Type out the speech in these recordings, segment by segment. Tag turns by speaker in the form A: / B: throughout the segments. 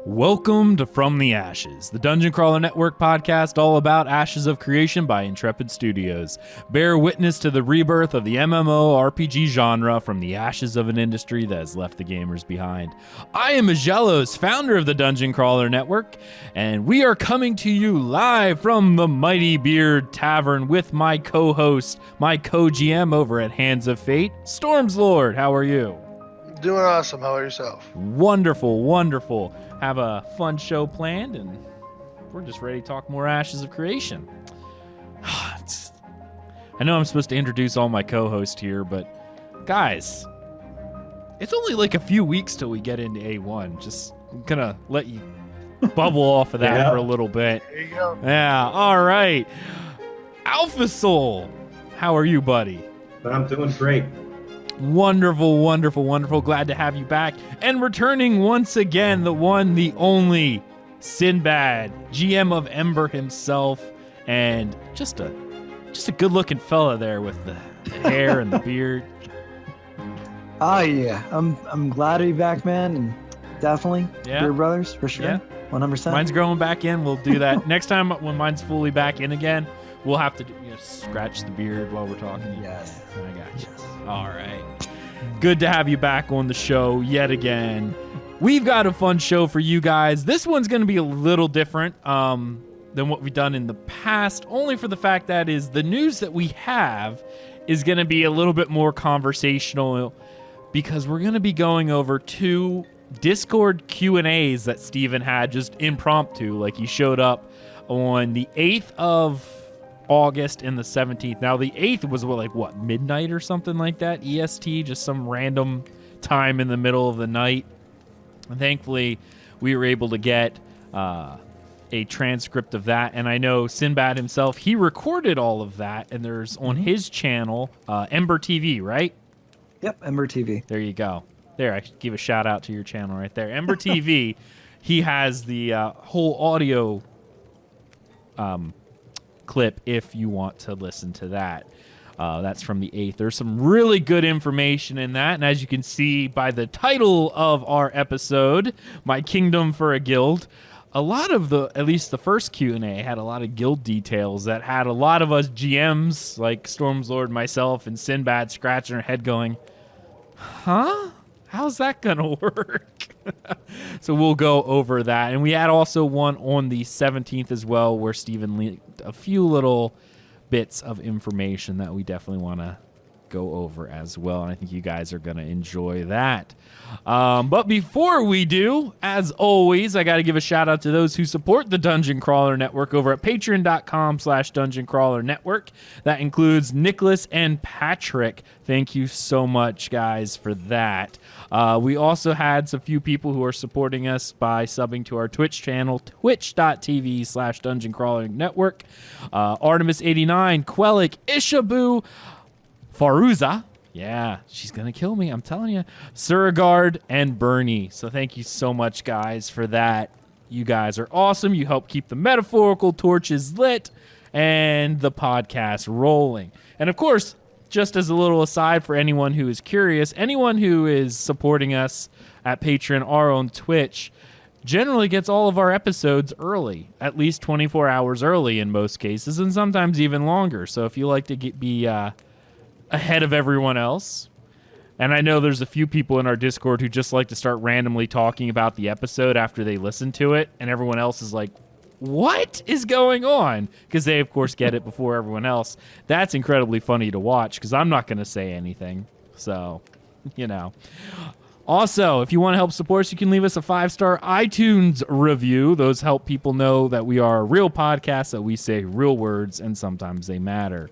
A: Welcome to From the Ashes, the Dungeon Crawler Network podcast all about Ashes of Creation by Intrepid Studios. Bear witness to the rebirth of the MMORPG genre from the ashes of an industry that has left the gamers behind. I am Aggelos, founder of the Dungeon Crawler Network, and we are coming to you live from the Mighty Beard Tavern with my co-host, my co-GM over at Hands of Fate, Storms Lord. How are you?
B: Doing awesome. How about yourself?
A: Wonderful, wonderful. Have a fun show planned, and we're just ready to talk more Ashes of Creation. I know I'm supposed to introduce all my co-hosts here, but guys, it's only like a few weeks till we get into A1. Just gonna let you bubble off of that for a little bit.
B: There you go.
A: Yeah, all right. Alpha Soul, how are you, buddy?
C: I'm doing great.
A: Wonderful, wonderful, wonderful. Glad to have you back. And returning once again, the one, the only, Sinbad, GM of Ember himself, and just a good-looking fella there with the hair and the beard.
D: Oh yeah, I'm glad to be back, man, and definitely Beard Brothers for sure.
A: Yeah.
D: 100%.
A: Mine's growing back in. We'll do that next time when mine's fully back in again. We'll have to scratch the beard while we're talking.
D: Yes.
A: I got you.
D: Yes.
A: All right. Good to have you back on the show yet again. We've got a fun show for you guys. This one's going to be a little different than what we've done in the past, only for the fact that is the news that we have is going to be a little bit more conversational because we're going to be going over two Discord Q&As that Steven had just impromptu. Like he showed up on the 8th of August and the 17th. Now the 8th was midnight or something like that, EST, just some random time in the middle of the night. And thankfully we were able to get a transcript of that, and I know Sinbad himself, he recorded all of that, and there's on his channel Ember TV, right?
D: Yep, Ember TV.
A: There you go. There, I should give a shout out to your channel right there, Ember TV. He has the whole audio clip if you want to listen to that. That's from the 8th. There's some really good information in that, and as you can see by the title of our episode, My Kingdom for a Guild, a lot of at least the first Q&A had a lot of guild details that had a lot of us GMs, like Storms Lord, myself, and Sinbad scratching our head going, huh? How's that gonna work? So we'll go over that. And we had also one on the 17th as well where Steven leaked a few little bits of information that we definitely want to go over as well. And I think you guys are going to enjoy that. But before we do, as always, I got to give a shout out to those who support the Dungeon Crawler Network over at patreon.com/Dungeon Crawler Network. That includes Nicholas and Patrick. Thank you so much, guys, for that. We also had some few people who are supporting us by subbing to our Twitch channel, twitch.tv/Dungeon Crawler Network. Artemis89, Quellic, Ishabu, Faruza, yeah, she's going to kill me, I'm telling you, Surigard, and Bernie. So thank you so much, guys, for that. You guys are awesome. You help keep the metaphorical torches lit and the podcast rolling. And, of course, just as a little aside for anyone who is curious, anyone who is supporting us at Patreon or on Twitch generally gets all of our episodes early, at least 24 hours early in most cases, and sometimes even longer. So if you like to be ahead of everyone else, and I know there's a few people in our Discord who just like to start randomly talking about the episode after they listen to it, and everyone else is like, what is going on? Because they, of course, get it before everyone else. That's incredibly funny to watch because I'm not going to say anything. So, Also, if you want to help support us, you can leave us a 5-star iTunes review. Those help people know that we are a real podcast, that we say real words, and sometimes they matter.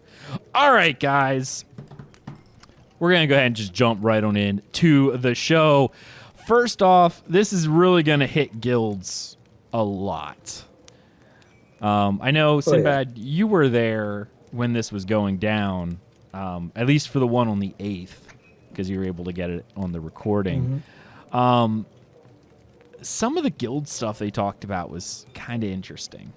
A: All right, guys. We're going to go ahead and just jump right on in to the show. First off, this is really going to hit guilds a lot. I know, Sinbad, you were there when this was going down, at least for the one on the 8th, because you were able to get it on the recording. Mm-hmm. Some of the guild stuff they talked about was kind of interesting.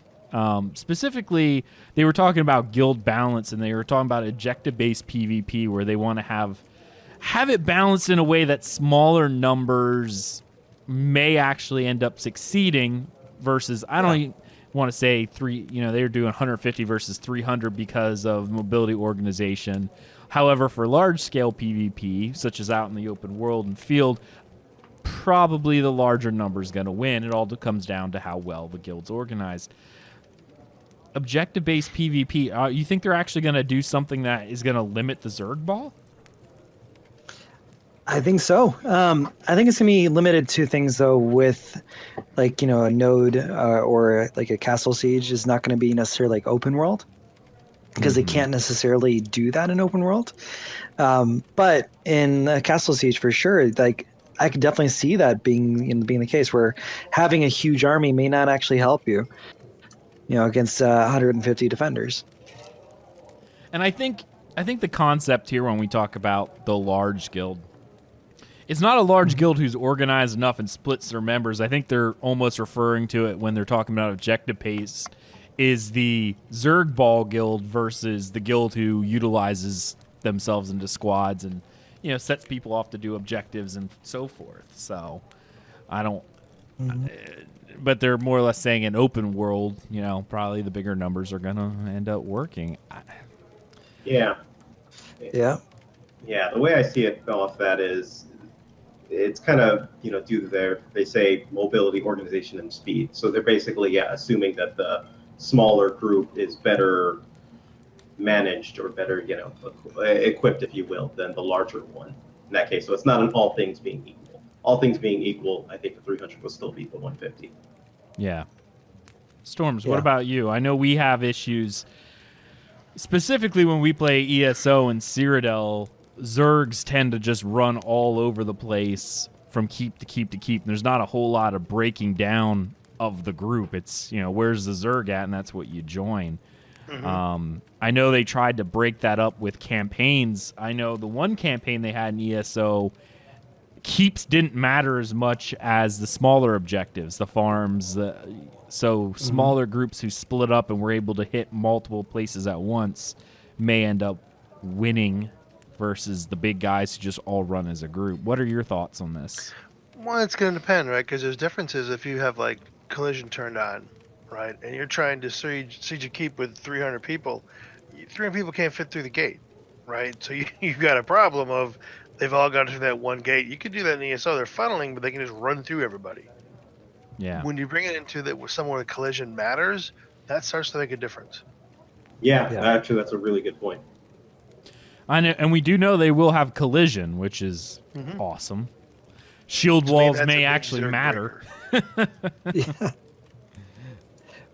A: Specifically, they were talking about guild balance, and they were talking about objective-based PvP, where they want to have it balanced in a way that smaller numbers may actually end up succeeding versus I don't even want to say they're doing 150 versus 300 because of mobility organization. However, for large scale PvP, such as out in the open world and field, probably the larger number is going to win. It all comes down to how well the guild's organized. Objective-based PvP, you think they're actually going to do something that is going to limit the Zerg ball?
D: I think so. I think it's going to be limited to things, though, with, like, a node or, like, a castle siege is not going to be necessarily, like, open world. Because they can't necessarily do that in open world. But in a castle siege, for sure, like, I could definitely see that being the case, where having a huge army may not actually help you, against 150 defenders.
A: And I think the concept here when we talk about the large guild, it's not a large guild who's organized enough and splits their members. I think they're almost referring to it when they're talking about objective pace is the Zerg Ball guild versus the guild who utilizes themselves into squads and sets people off to do objectives and so forth. So I don't but they're more or less saying in open world, probably the bigger numbers are gonna end up working.
C: Yeah,
D: the
C: way I see it off that is it's kind of due to they say mobility, organization, and speed. So they're basically assuming that the smaller group is better managed or better, equipped, if you will, than the larger one in that case. So it's not an all things being equal. All things being equal, I think the 300 will still beat the 150.
A: Yeah. Storms, what about you? I know we have issues, specifically when we play ESO and Cyrodiil. Zergs tend to just run all over the place from keep to keep to keep. And there's not a whole lot of breaking down of the group. It's, where's the Zerg at, and that's what you join. I know they tried to break that up with campaigns. I know the one campaign they had in ESO, keeps didn't matter as much as the smaller objectives, the farms. Smaller groups who split up and were able to hit multiple places at once may end up winning versus the big guys who just all run as a group. What are your thoughts on this?
B: Well, it's going to depend, right? Because there's differences if you have, like, collision turned on, right? And you're trying to siege a keep with 300 people. 300 people can't fit through the gate, right? So you've got a problem of they've all gone through that one gate. You could do that in ESO. They're funneling, but they can just run through everybody.
A: Yeah.
B: When you bring it into somewhere the collision matters, that starts to make a difference.
C: Yeah, actually, that's a really good point.
A: I know, and we do know they will have collision, which is awesome. Shield walls may actually matter.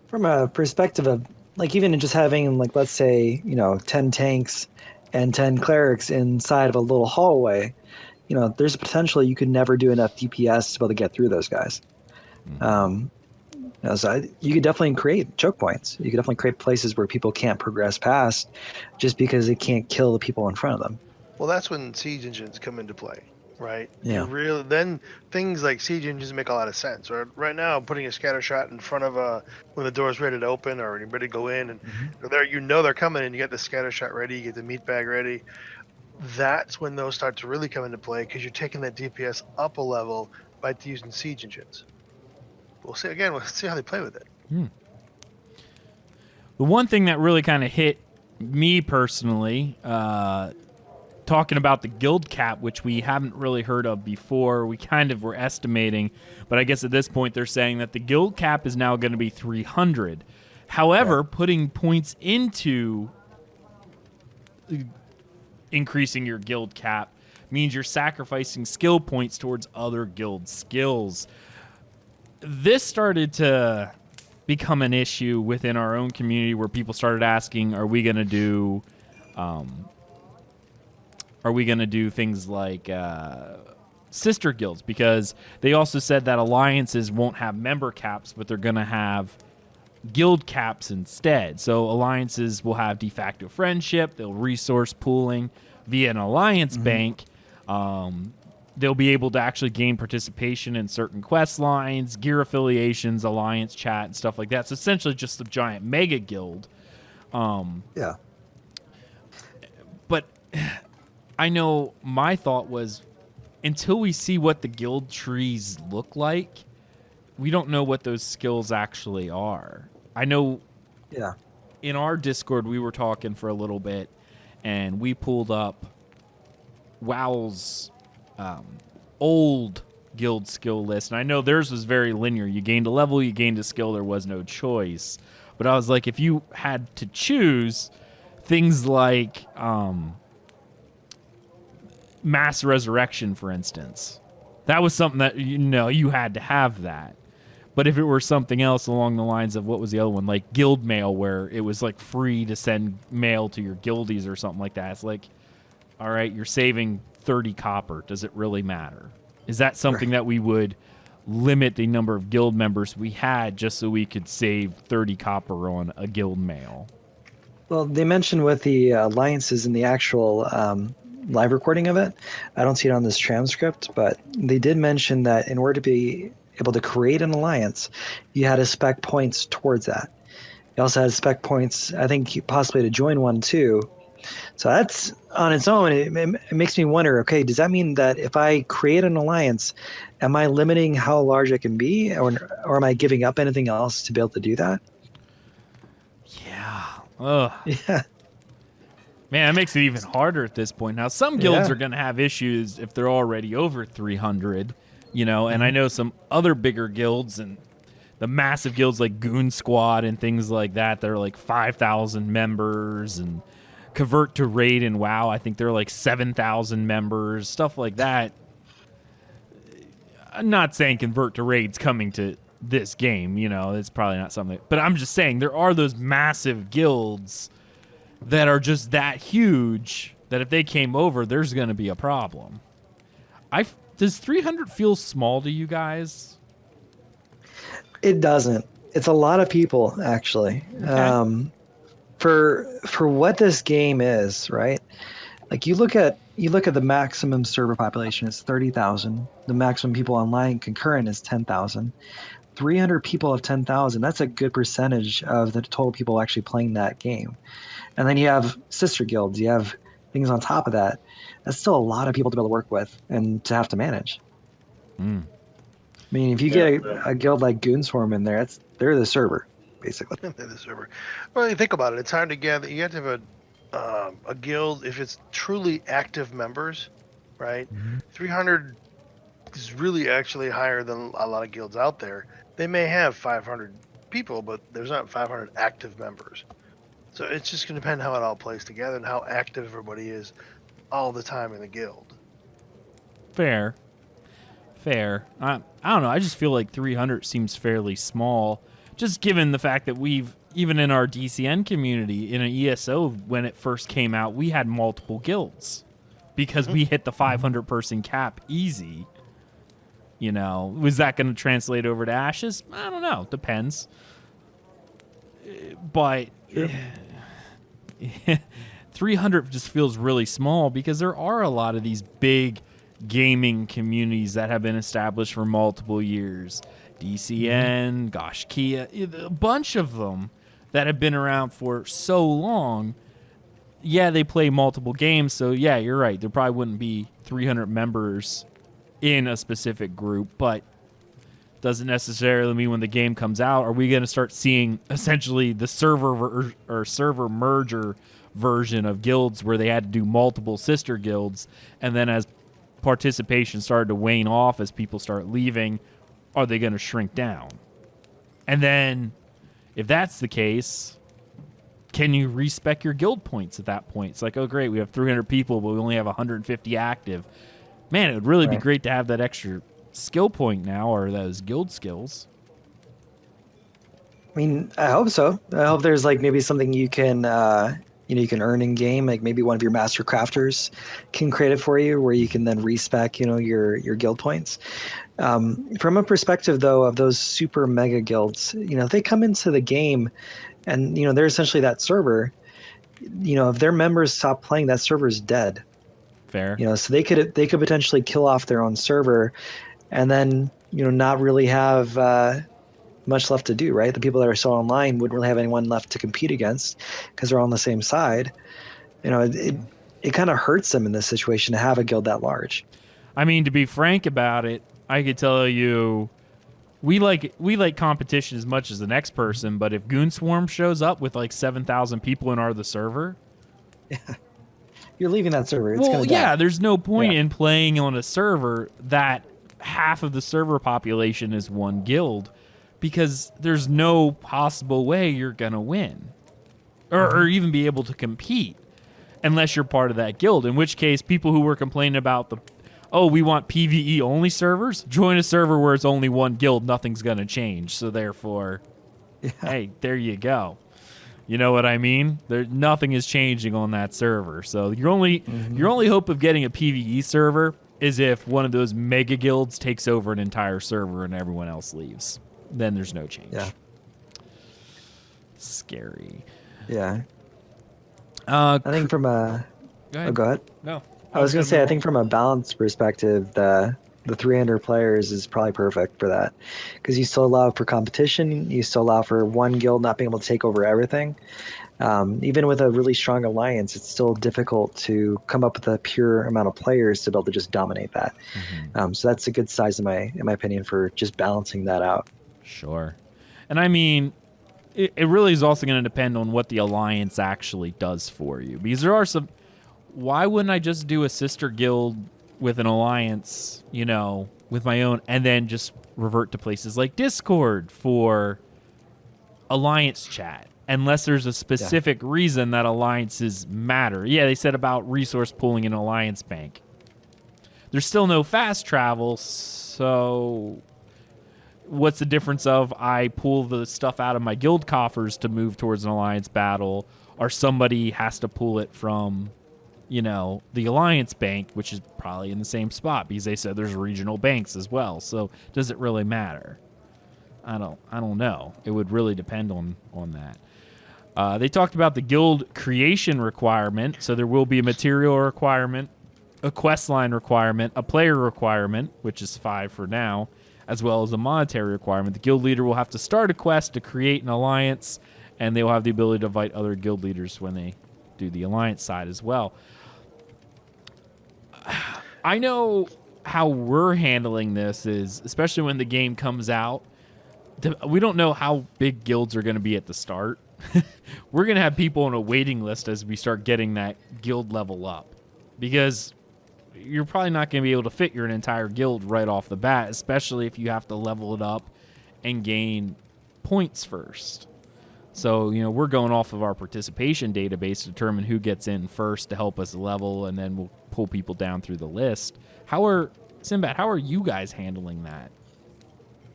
D: From a perspective of, like, even just having, like, let's say, 10 tanks and 10 clerics inside of a little hallway, there's a potential you could never do enough DPS to be able to get through those guys. So you could definitely create choke points. You could definitely create places where people can't progress past just because they can't kill the people in front of them.
B: Well, that's when siege engines come into play, right?
D: Yeah.
B: Then things like siege engines make a lot of sense. Right now, putting a scatter shot in front of when the door's ready to open or you're ready to go in, and they're coming, and you get the scatter shot ready, you get the meat bag ready. That's when those start to really come into play because you're taking that DPS up a level by using siege engines. We'll see how they play with it.
A: The one thing that really kind of hit me personally, talking about the guild cap, which we haven't really heard of before, we kind of were estimating, but I guess at this point they're saying that the guild cap is now going to be 300. However, putting points into increasing your guild cap means you're sacrificing skill points towards other guild skills. This started to become an issue within our own community where people started asking, are we going to do things like sister guilds? Because they also said that alliances won't have member caps, but they're going to have guild caps instead. So alliances will have de facto friendship, they'll resource pooling via an alliance bank. They'll be able to actually gain participation in certain quest lines, gear affiliations, alliance chat, and stuff like that. So essentially just a giant mega guild. But I know my thought was, until we see what the guild trees look like, we don't know what those skills actually are. I know
D: Yeah.
A: in our Discord we were talking for a little bit, and we pulled up WoW's old guild skill list, and I know theirs was very linear. You gained a level, you gained a skill, there was no choice. But I was like, if you had to choose things like mass resurrection, for instance, that was something that, you know, you had to have that. But if it were something else along the lines of, what was the other one, like guild mail, where it was like free to send mail to your guildies or something like that, it's like, all right, you're saving 30 copper. Does it really matter? Is that something that we would limit the number of guild members we had just so we could save 30 copper on a guild mail?
D: Well, they mentioned with the alliances in the actual live recording of it. I don't see it on this transcript, but they did mention that in order to be able to create an alliance, you had to spec points towards that. You also had spec points, I think, possibly to join one too. So that's on its own. It makes me wonder, okay, does that mean that if I create an alliance, am I limiting how large it can be, or am I giving up anything else to be able to do that?
A: Yeah. Ugh.
D: Yeah.
A: Man, that makes it even harder at this point. Now, some guilds are going to have issues if they're already over 300, you know, and I know some other bigger guilds and the massive guilds like Goon Squad and things like that, they're like 5,000 members, and Convert to Raid and WoW, I think they're like 7,000 members, stuff like that. I'm not saying Convert to Raid's coming to this game, you know, it's probably not something, but I'm just saying there are those massive guilds that are just that huge that if they came over, there's going to be a problem. Does 300 feel small to you guys?
D: It doesn't. It's a lot of people, actually.
A: Okay.
D: For what this game is, right? Like you look at the maximum server population is 30,000. The maximum people online concurrent is 10,000. 300 people of 10,000. That's a good percentage of the total people actually playing that game. And then you have sister guilds. You have things on top of that. That's still a lot of people to be able to work with and to have to manage. I mean, if you get a guild like Goonswarm in there, they're the server, basically.
B: The server. Well, you think about it. It's hard to gather. You have to have a guild if it's truly active members, right? 300 is really actually higher than a lot of guilds out there. They may have 500 people, but there's not 500 active members. So it's just going to depend how it all plays together and how active everybody is all the time in the guild.
A: Fair. I don't know. I just feel like 300 seems fairly small, just given the fact that even in our DCN community, in an ESO, when it first came out, we had multiple guilds because we hit the 500 person cap easy. You know, was that going to translate over to Ashes? I don't know. Depends. But 300 just feels really small because there are a lot of these big gaming communities that have been established for multiple years. DCN, gosh, Kia, a bunch of them that have been around for so long. Yeah, they play multiple games, so yeah, you're right. There probably wouldn't be 300 members in a specific group, but doesn't necessarily mean when the game comes out, are we going to start seeing essentially the server merger version of guilds where they had to do multiple sister guilds, and then as participation started to wane off, as people start leaving, are they going to shrink down? And then if that's the case, can you respec your guild points at that point? It's like, oh great, we have 300 people, but we only have 150 active. Man, it would really be great to have that extra skill point now, or those guild skills.
D: I mean, I hope so. I hope there's like maybe something you can you can earn in game, like maybe one of your master crafters can create it for you, where you can then respec your guild points. From a perspective though of those super mega guilds, if they come into the game and they're essentially that server, if their members stop playing, that server's dead.
A: Fair.
D: So they could potentially kill off their own server, and then not really have much left to do, right? The people that are still online wouldn't really have anyone left to compete against because they're all on the same side. It kind of hurts them in this situation to have a guild that large.
A: I mean, to be frank about it, I could tell you, we like competition as much as the next person. But if Goon Swarm shows up with like 7,000 people and are the server,
D: You're leaving that server. It's
A: well,
D: gonna die.
A: yeah, there's no point
D: Yeah.
A: in playing on a server that half of the server population is one guild, because there's no possible way you're gonna win, or even be able to compete, unless you're part of that guild. In which case, people who were complaining about we want PvE only servers, join a server where it's only one guild. Nothing's gonna change. So therefore, hey, there you go. You know what I mean? Nothing is changing on that server. So your only hope of getting a PvE server is if one of those mega guilds takes over an entire server and everyone else leaves. Then there's no change.
D: Yeah.
A: Scary.
D: Yeah.
A: I
D: I think from a
A: go ahead.
D: oh, go ahead.
A: No.
D: I was gonna say, I think from a balance perspective, the 300 players is probably perfect for that, because you still allow for competition. You still allow for one guild not being able to take over everything. Even with a really strong alliance, it's still difficult to come up with a pure amount of players to be able to just dominate that. So that's a good size, in my opinion, for just balancing that out.
A: Sure. And I mean, it really is also going to depend on what the alliance actually does for you. Because there are some... Why wouldn't I just do a sister guild with an alliance, with my own, and then just revert to places like Discord for alliance chat? Unless there's a specific reason that alliances matter. Yeah, they said about resource pooling in alliance bank. There's still no fast travel, so... What's the difference of I pull the stuff out of my guild coffers to move towards an alliance battle, or somebody has to pull it from, the alliance bank, which is probably in the same spot because they said there's regional banks as well. So does it really matter? I don't know. It would really depend on that. They talked about the guild creation requirement. So there will be a material requirement, a quest line requirement, a player requirement, which is 5 for now, as well as a monetary requirement. The guild leader will have to start a quest to create an alliance, and they will have the ability to invite other guild leaders when they do the alliance side as well. I know how we're handling this is, especially when the game comes out, we don't know how big guilds are going to be at the start. We're going to have people on a waiting list as we start getting that guild level up, because you're probably not going to be able to fit your entire guild right off the bat, especially if you have to level it up and gain points first. So, we're going off of our participation database to determine who gets in first to help us level, and then we'll pull people down through the list. Sinbad, how are you guys handling that?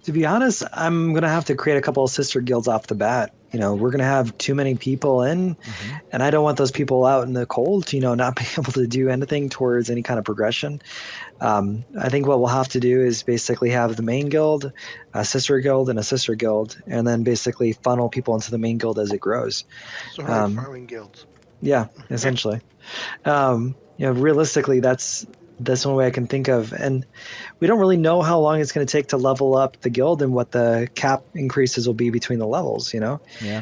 D: To be honest, I'm going to have to create a couple of sister guilds off the bat. We're going to have too many people in, and I don't want those people out in the cold, not being able to do anything towards any kind of progression. I think what we'll have to do is basically have the main guild, a sister guild, and a sister guild, and then basically funnel people into the main guild as it grows.
B: So farming guilds.
D: Yeah, essentially. Realistically, that's one way I can think of. And we don't really know how long it's going to take to level up the guild and what the cap increases will be between the levels,
A: Yeah.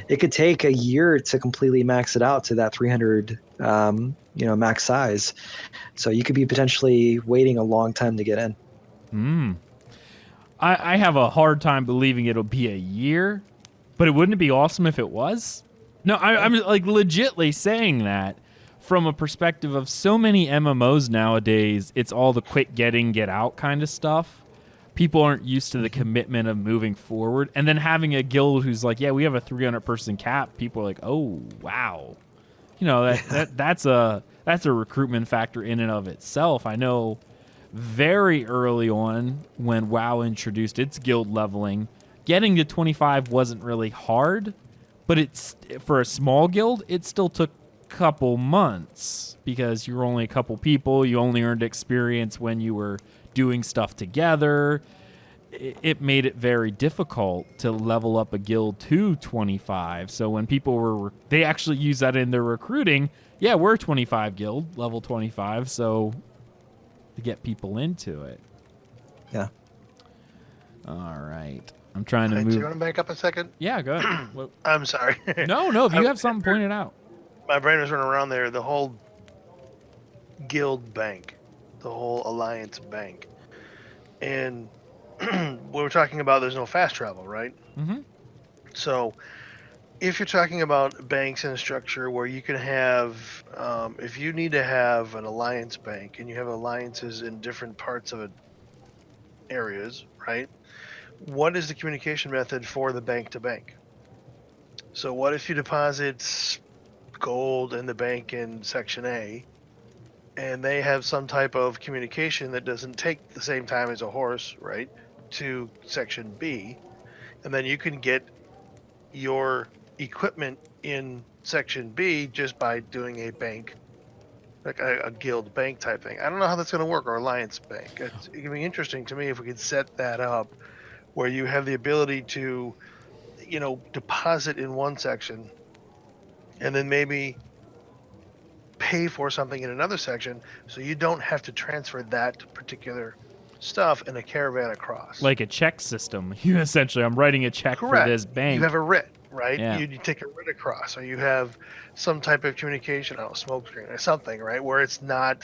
D: It could take a year to completely max it out to that 300, max size. So you could be potentially waiting a long time to get in.
A: I have a hard time believing it'll be a year, but wouldn't it be awesome if it was? No, I'm like legitly saying that from a perspective of so many MMOs nowadays. It's all the quick get out kind of stuff. People aren't used to the commitment of moving forward, and then having a guild who's like, yeah, we have a 300 person cap. People are like, oh wow, that's a recruitment factor in and of itself. I know very early on when WoW introduced its guild leveling, getting to 25 wasn't really hard, but it's for a small guild, it still took a couple months because you were only a couple people. You only earned experience when you were doing stuff together. It made it very difficult to level up a guild to 25. So when people they actually use that in their recruiting. Yeah, we're a 25 guild, level 25. So to get people into it.
D: Yeah.
A: All right. I'm trying to move.
B: So you want to back up a second?
A: Yeah, go ahead.
B: I'm sorry.
A: No, if you have something pointed out.
B: My brain was running around there. The whole guild bank. the whole alliance bank. And we're talking about there's no fast travel, right?
A: Mm-hmm.
B: So if you're talking about banks in a structure where you can have, if you need to have an alliance bank and you have alliances in different parts of it, areas, right? What is the communication method for the bank to bank? So what if you deposit gold in the bank in section A and they have some type of communication that doesn't take the same time as a horse, right, to section B, and then you can get your equipment in section B just by doing a bank, like a guild bank type thing. I don't know how that's going to work, or alliance bank. It can be interesting to me if we could set that up where you have the ability to, deposit in one section and then maybe pay for something in another section, so you don't have to transfer that particular stuff in a caravan across.
A: Like a check system. You essentially, I'm writing a check
B: Correct.
A: for this bank.
B: You have a writ, right?
A: Yeah.
B: You take a writ across, or you have some type of communication, smoke screen or something, right? Where it's not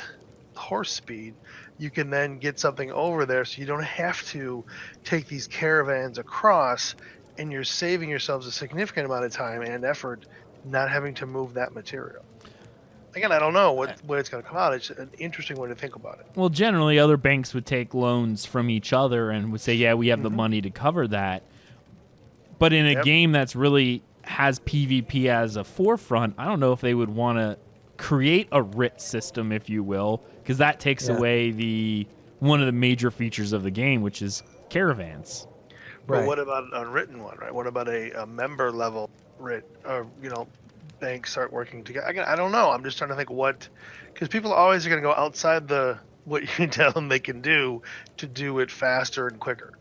B: horse speed. You can then get something over there, so you don't have to take these caravans across, and you're saving yourselves a significant amount of time and effort not having to move that material. Again, I don't know what it's going to come out. It's an interesting way to think about it.
A: Well, generally, other banks would take loans from each other and would say, yeah, we have the money to cover that. But in a game that's really has PvP as a forefront, I don't know if they would want to create a writ system, if you will, because that takes away one of the major features of the game, which is caravans.
B: But what about an unwritten one, right? What about a member level writ, or banks start working together? Again, I don't know. I'm just trying to think because people always are going to go outside what you tell them they can do to do it faster and quicker.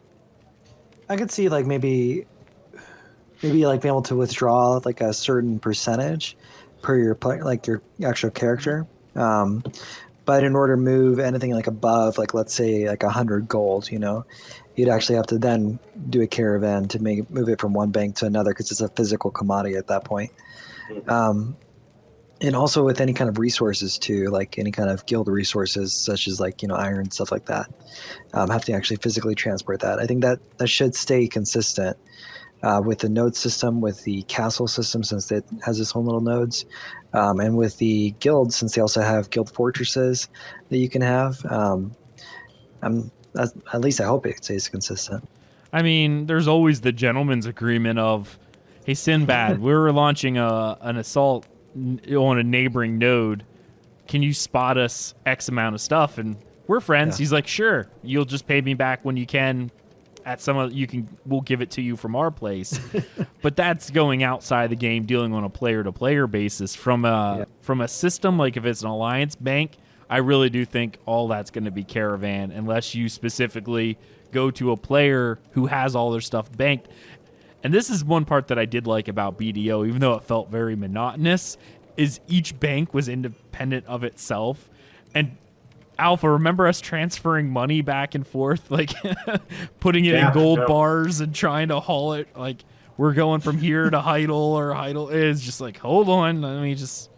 D: I could see like maybe like being able to withdraw like a certain percentage per your like your actual character. But in order to move anything like above, like let's say like 100 gold, you'd actually have to then do a caravan to move it from one bank to another, because it's a physical commodity at that point. And also with any kind of resources too, like any kind of guild resources, such as like, iron, stuff like that, have to actually physically transport that. I think that should stay consistent with the node system, with the castle system, since it has its own little nodes, and with the guilds, since they also have guild fortresses that you can have. At least I hope it stays consistent.
A: I mean, there's always the gentleman's agreement of, hey, Sinbad, we're launching an assault on a neighboring node. Can you spot us X amount of stuff? And we're friends. He's like, sure. You'll just pay me back when you can. We'll give it to you from our place. But that's going outside the game, dealing on a player-to-player basis. From a system, like if it's an alliance bank, I really do think all that's going to be caravan, unless you specifically go to a player who has all their stuff banked. And this is one part that I did like about BDO, even though it felt very monotonous, is each bank was independent of itself. And Alpha, remember us transferring money back and forth, like putting it in gold bars and trying to haul it? Like, we're going from here to Heidel, or Heidel is just like, hold on, let me just...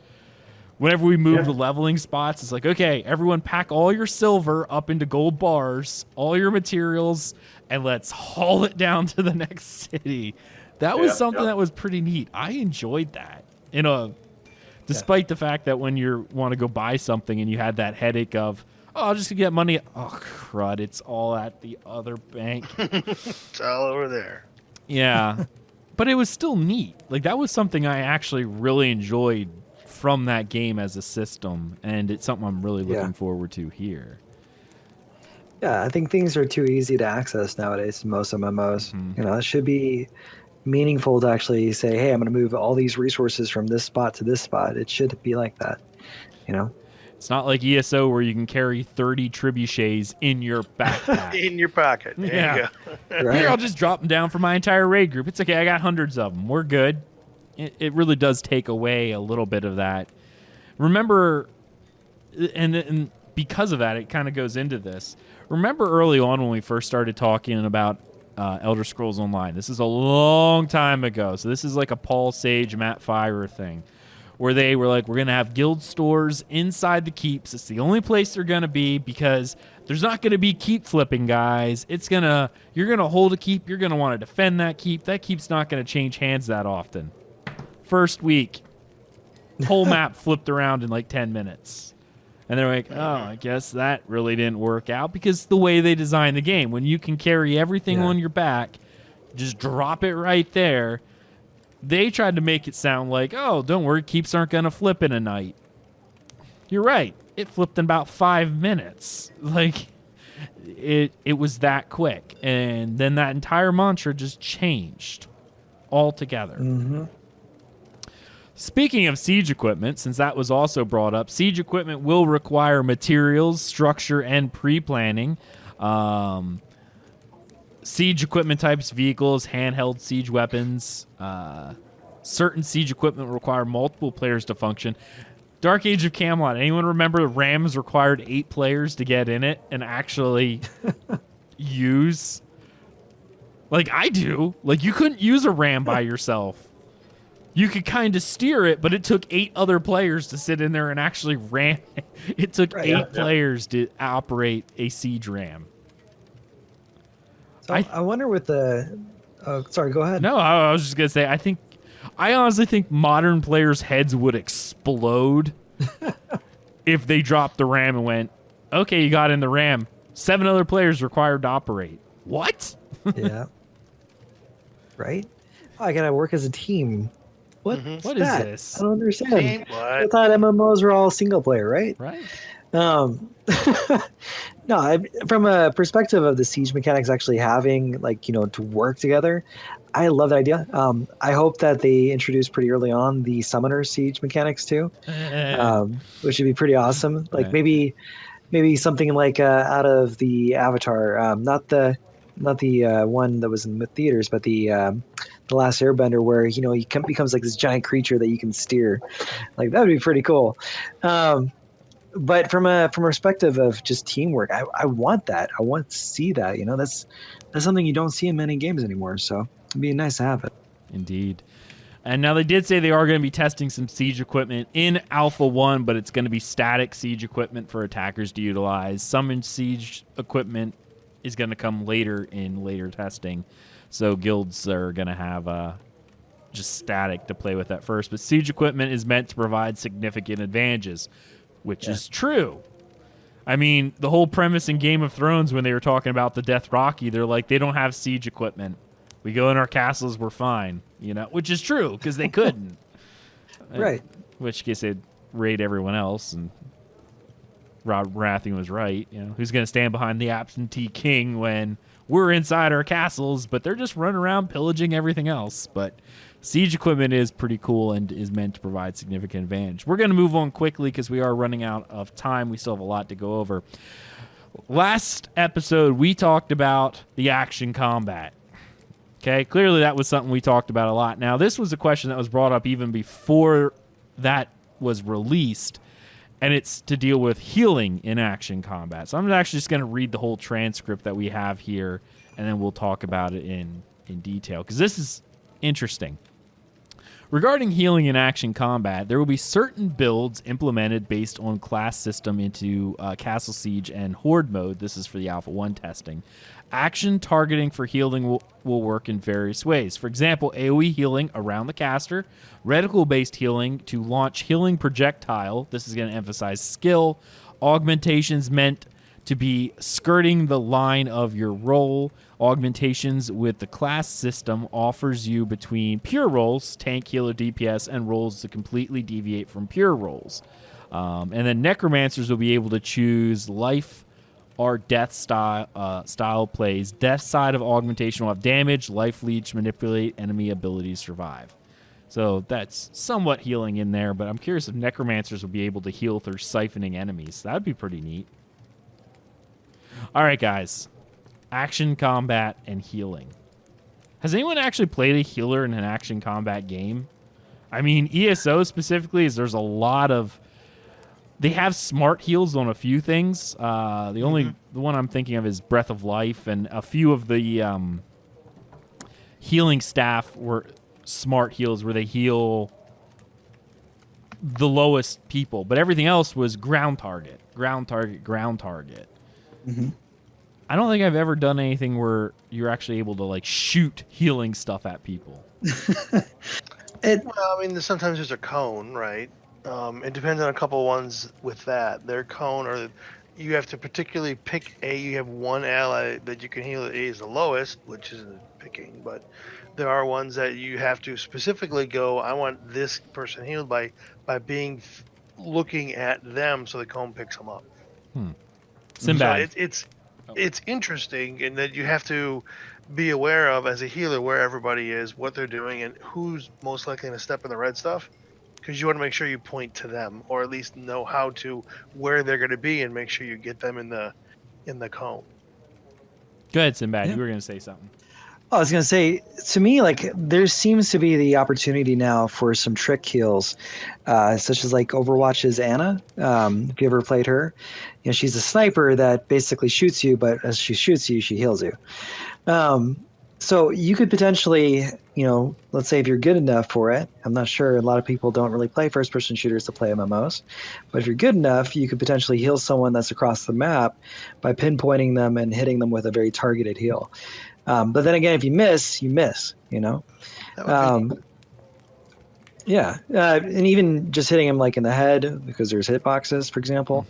A: Whenever we move the leveling spots, it's like, okay, everyone pack all your silver up into gold bars, all your materials, and let's haul it down to the next city. That was something that was pretty neat. I enjoyed that. Despite the fact that when you want to go buy something and you had that headache of, I'll just get money. Oh, crud, it's all at the other bank.
B: It's all over there.
A: Yeah. But it was still neat. Like, that was something I actually really enjoyed from that game as a system, and it's something I'm really looking forward to here.
D: Yeah, I think things are too easy to access nowadays in most MMOs. It should be meaningful to actually say, hey, I'm going to move all these resources from this spot to this spot. It should be like that,
A: It's not like ESO where you can carry 30 trebuchets in your backpack.
B: In your pocket. There you go.
D: Right.
A: Here, I'll just drop them down for my entire raid group. It's okay, I got hundreds of them. We're good. It really does take away a little bit of that. Remember, and because of that, it kind of goes into this. Remember early on when we first started talking about Elder Scrolls Online? This is a long time ago. So this is like a Paul Sage, Matt Fire thing. where they were like, we're going to have guild stores inside the keeps. It's the only place they're going to be because there's not going to be keep flipping, guys. You're going to hold a keep. You're going to want to defend that keep. That keep's not going to change hands that often. First week, whole map flipped around in like 10 minutes. And they're like, oh, I guess that really didn't work out because the way they designed the game, when you can carry everything on your back, just drop it right there. They tried to make it sound like, oh, don't worry, keeps aren't going to flip in a night. You're right. It flipped in about 5 minutes. Like, it was that quick. And then that entire mantra just changed altogether.
D: Mm-hmm.
A: Speaking of siege equipment, since that was also brought up, siege equipment will require materials, structure, and pre-planning. Siege equipment types, vehicles, handheld siege weapons. Certain siege equipment require multiple players to function. Dark Age of Camelot, anyone remember the Rams required 8 players to get in it and actually use? Like, I do. Like, you couldn't use a ram by yourself. You could kind of steer it, but it took 8 other players to sit in there and actually ram it. It took 8 players to operate a siege ram.
D: So I wonder with the... Oh, sorry, go ahead.
A: No, I was just going to say, I honestly think modern players' heads would explode if they dropped the ram and went, okay, you got in the ram. 7 other players required to operate. What?
D: Yeah. Right? Oh, I got to work as a team. What is
A: this?
D: I don't understand.
B: What?
D: I thought MMOs were all single player, right?
A: Right.
D: No, from a perspective of the siege mechanics actually having to work together, I love that idea. I hope that they introduce pretty early on the summoner siege mechanics too, which would be pretty awesome. Like maybe something like out of the Avatar, not the one that was in the theaters, but the Last Airbender, where he becomes like this giant creature that you can steer. Like that would be pretty cool. But from a perspective of just teamwork, I want that. I want to see that. That's something you don't see in many games anymore. So it'd be nice to have it.
A: Indeed. And now they did say they are going to be testing some siege equipment in Alpha 1, but it's going to be static siege equipment for attackers to utilize. Some siege equipment is going to come later in later testing. So guilds are going to have just static to play with at first. But siege equipment is meant to provide significant advantages, which is true. I mean, the whole premise in Game of Thrones when they were talking about the Dothraki, they're like, they don't have siege equipment. We go in our castles, we're fine, which is true because they couldn't.
D: Right.
A: In which case they'd raid everyone else, and Rob Baratheon was right. Who's going to stand behind the absentee king when we're inside our castles, but they're just running around pillaging everything else. But siege equipment is pretty cool and is meant to provide significant advantage. We're going to move on quickly because we are running out of time. We still have a lot to go over. Last episode, we talked about the action combat. Okay, clearly that was something we talked about a lot. Now, this was a question that was brought up even before that was released, and it's to deal with healing in action combat. So I'm actually just going to read the whole transcript that we have here, and then we'll talk about it in detail, because this is interesting. Regarding healing in action combat, there will be certain builds implemented based on class system into Castle Siege and Horde mode. This is for the Alpha 1 testing. Action targeting for healing will work in various ways. For example, AoE healing around the caster, reticle-based healing to launch healing projectile. This is going to emphasize skill. Augmentations meant to be skirting the line of your roll. Augmentations with the class system offers you between pure rolls, tank, healer, DPS, and rolls to completely deviate from pure rolls. And then necromancers will be able to choose life or death style plays. Death side of augmentation will have damage, life leech, manipulate, enemy abilities, survive. So that's somewhat healing in there, but I'm curious if necromancers will be able to heal through siphoning enemies. That'd be pretty neat. All right, guys. Action combat and healing. Has anyone actually played a healer in an action combat game? I mean, ESO specifically, there's a lot of... They have smart heals on a few things. The one I'm thinking of is Breath of Life, and a few of the healing staff were smart heals where they heal the lowest people, but everything else was ground target, ground target, ground target.
D: Mm-hmm.
A: I don't think I've ever done anything where you're actually able to like shoot healing stuff at people.
B: Well, I mean, sometimes there's a cone, right? It depends on a couple ones with that. Their cone, or you have to particularly pick a. You have one ally that you can heal that is the lowest, which isn't picking, but there are ones that you have to specifically go. I want this person healed by being looking at them, so the cone picks them up.
A: Sinbad.
B: So it's interesting in that you have to be aware of as a healer where everybody is, what they're doing, and who's most likely to step in the red stuff. Because you want to make sure you point to them, or at least know where they're going to be, and make sure you get them in the cone.
A: Go ahead, Sinbad.
D: Yeah.
A: You were going to say something.
D: I was going to say, to me, like, there seems to be the opportunity now for some trick heals, such as like Overwatch's Ana. If you ever played her, she's a sniper that basically shoots you, but as she shoots you, she heals you. So you could potentially, let's say if you're good enough for it, I'm not sure, a lot of people don't really play first-person shooters to play MMOs, but if you're good enough, you could potentially heal someone that's across the map by pinpointing them and hitting them with a very targeted heal. But then again, if you miss, you miss,
B: That would be
D: Yeah. And even just hitting him like in the head, because there's hitboxes, for example,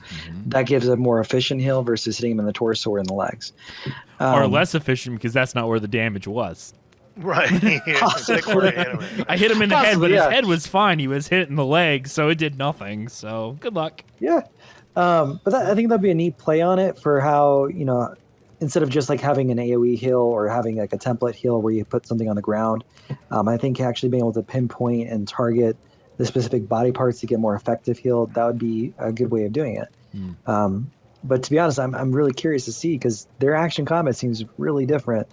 D: that gives a more efficient heal versus hitting him in the torso or in the legs.
A: Or less efficient because that's not where the damage was.
B: right. It's like more anime.
A: I hit him in the head, but
D: Possibly,
A: his
D: yeah.
A: head was fine. He was hit in the leg, so it did nothing. So good luck.
D: Yeah. But I think that'd be a neat play on it for how, instead of just like having an AoE heal or having like a template heal where you put something on the ground, I think actually being able to pinpoint and target the specific body parts to get more effective heal, that would be a good way of doing it. But to be honest, I'm really curious to see, because their action combat seems really different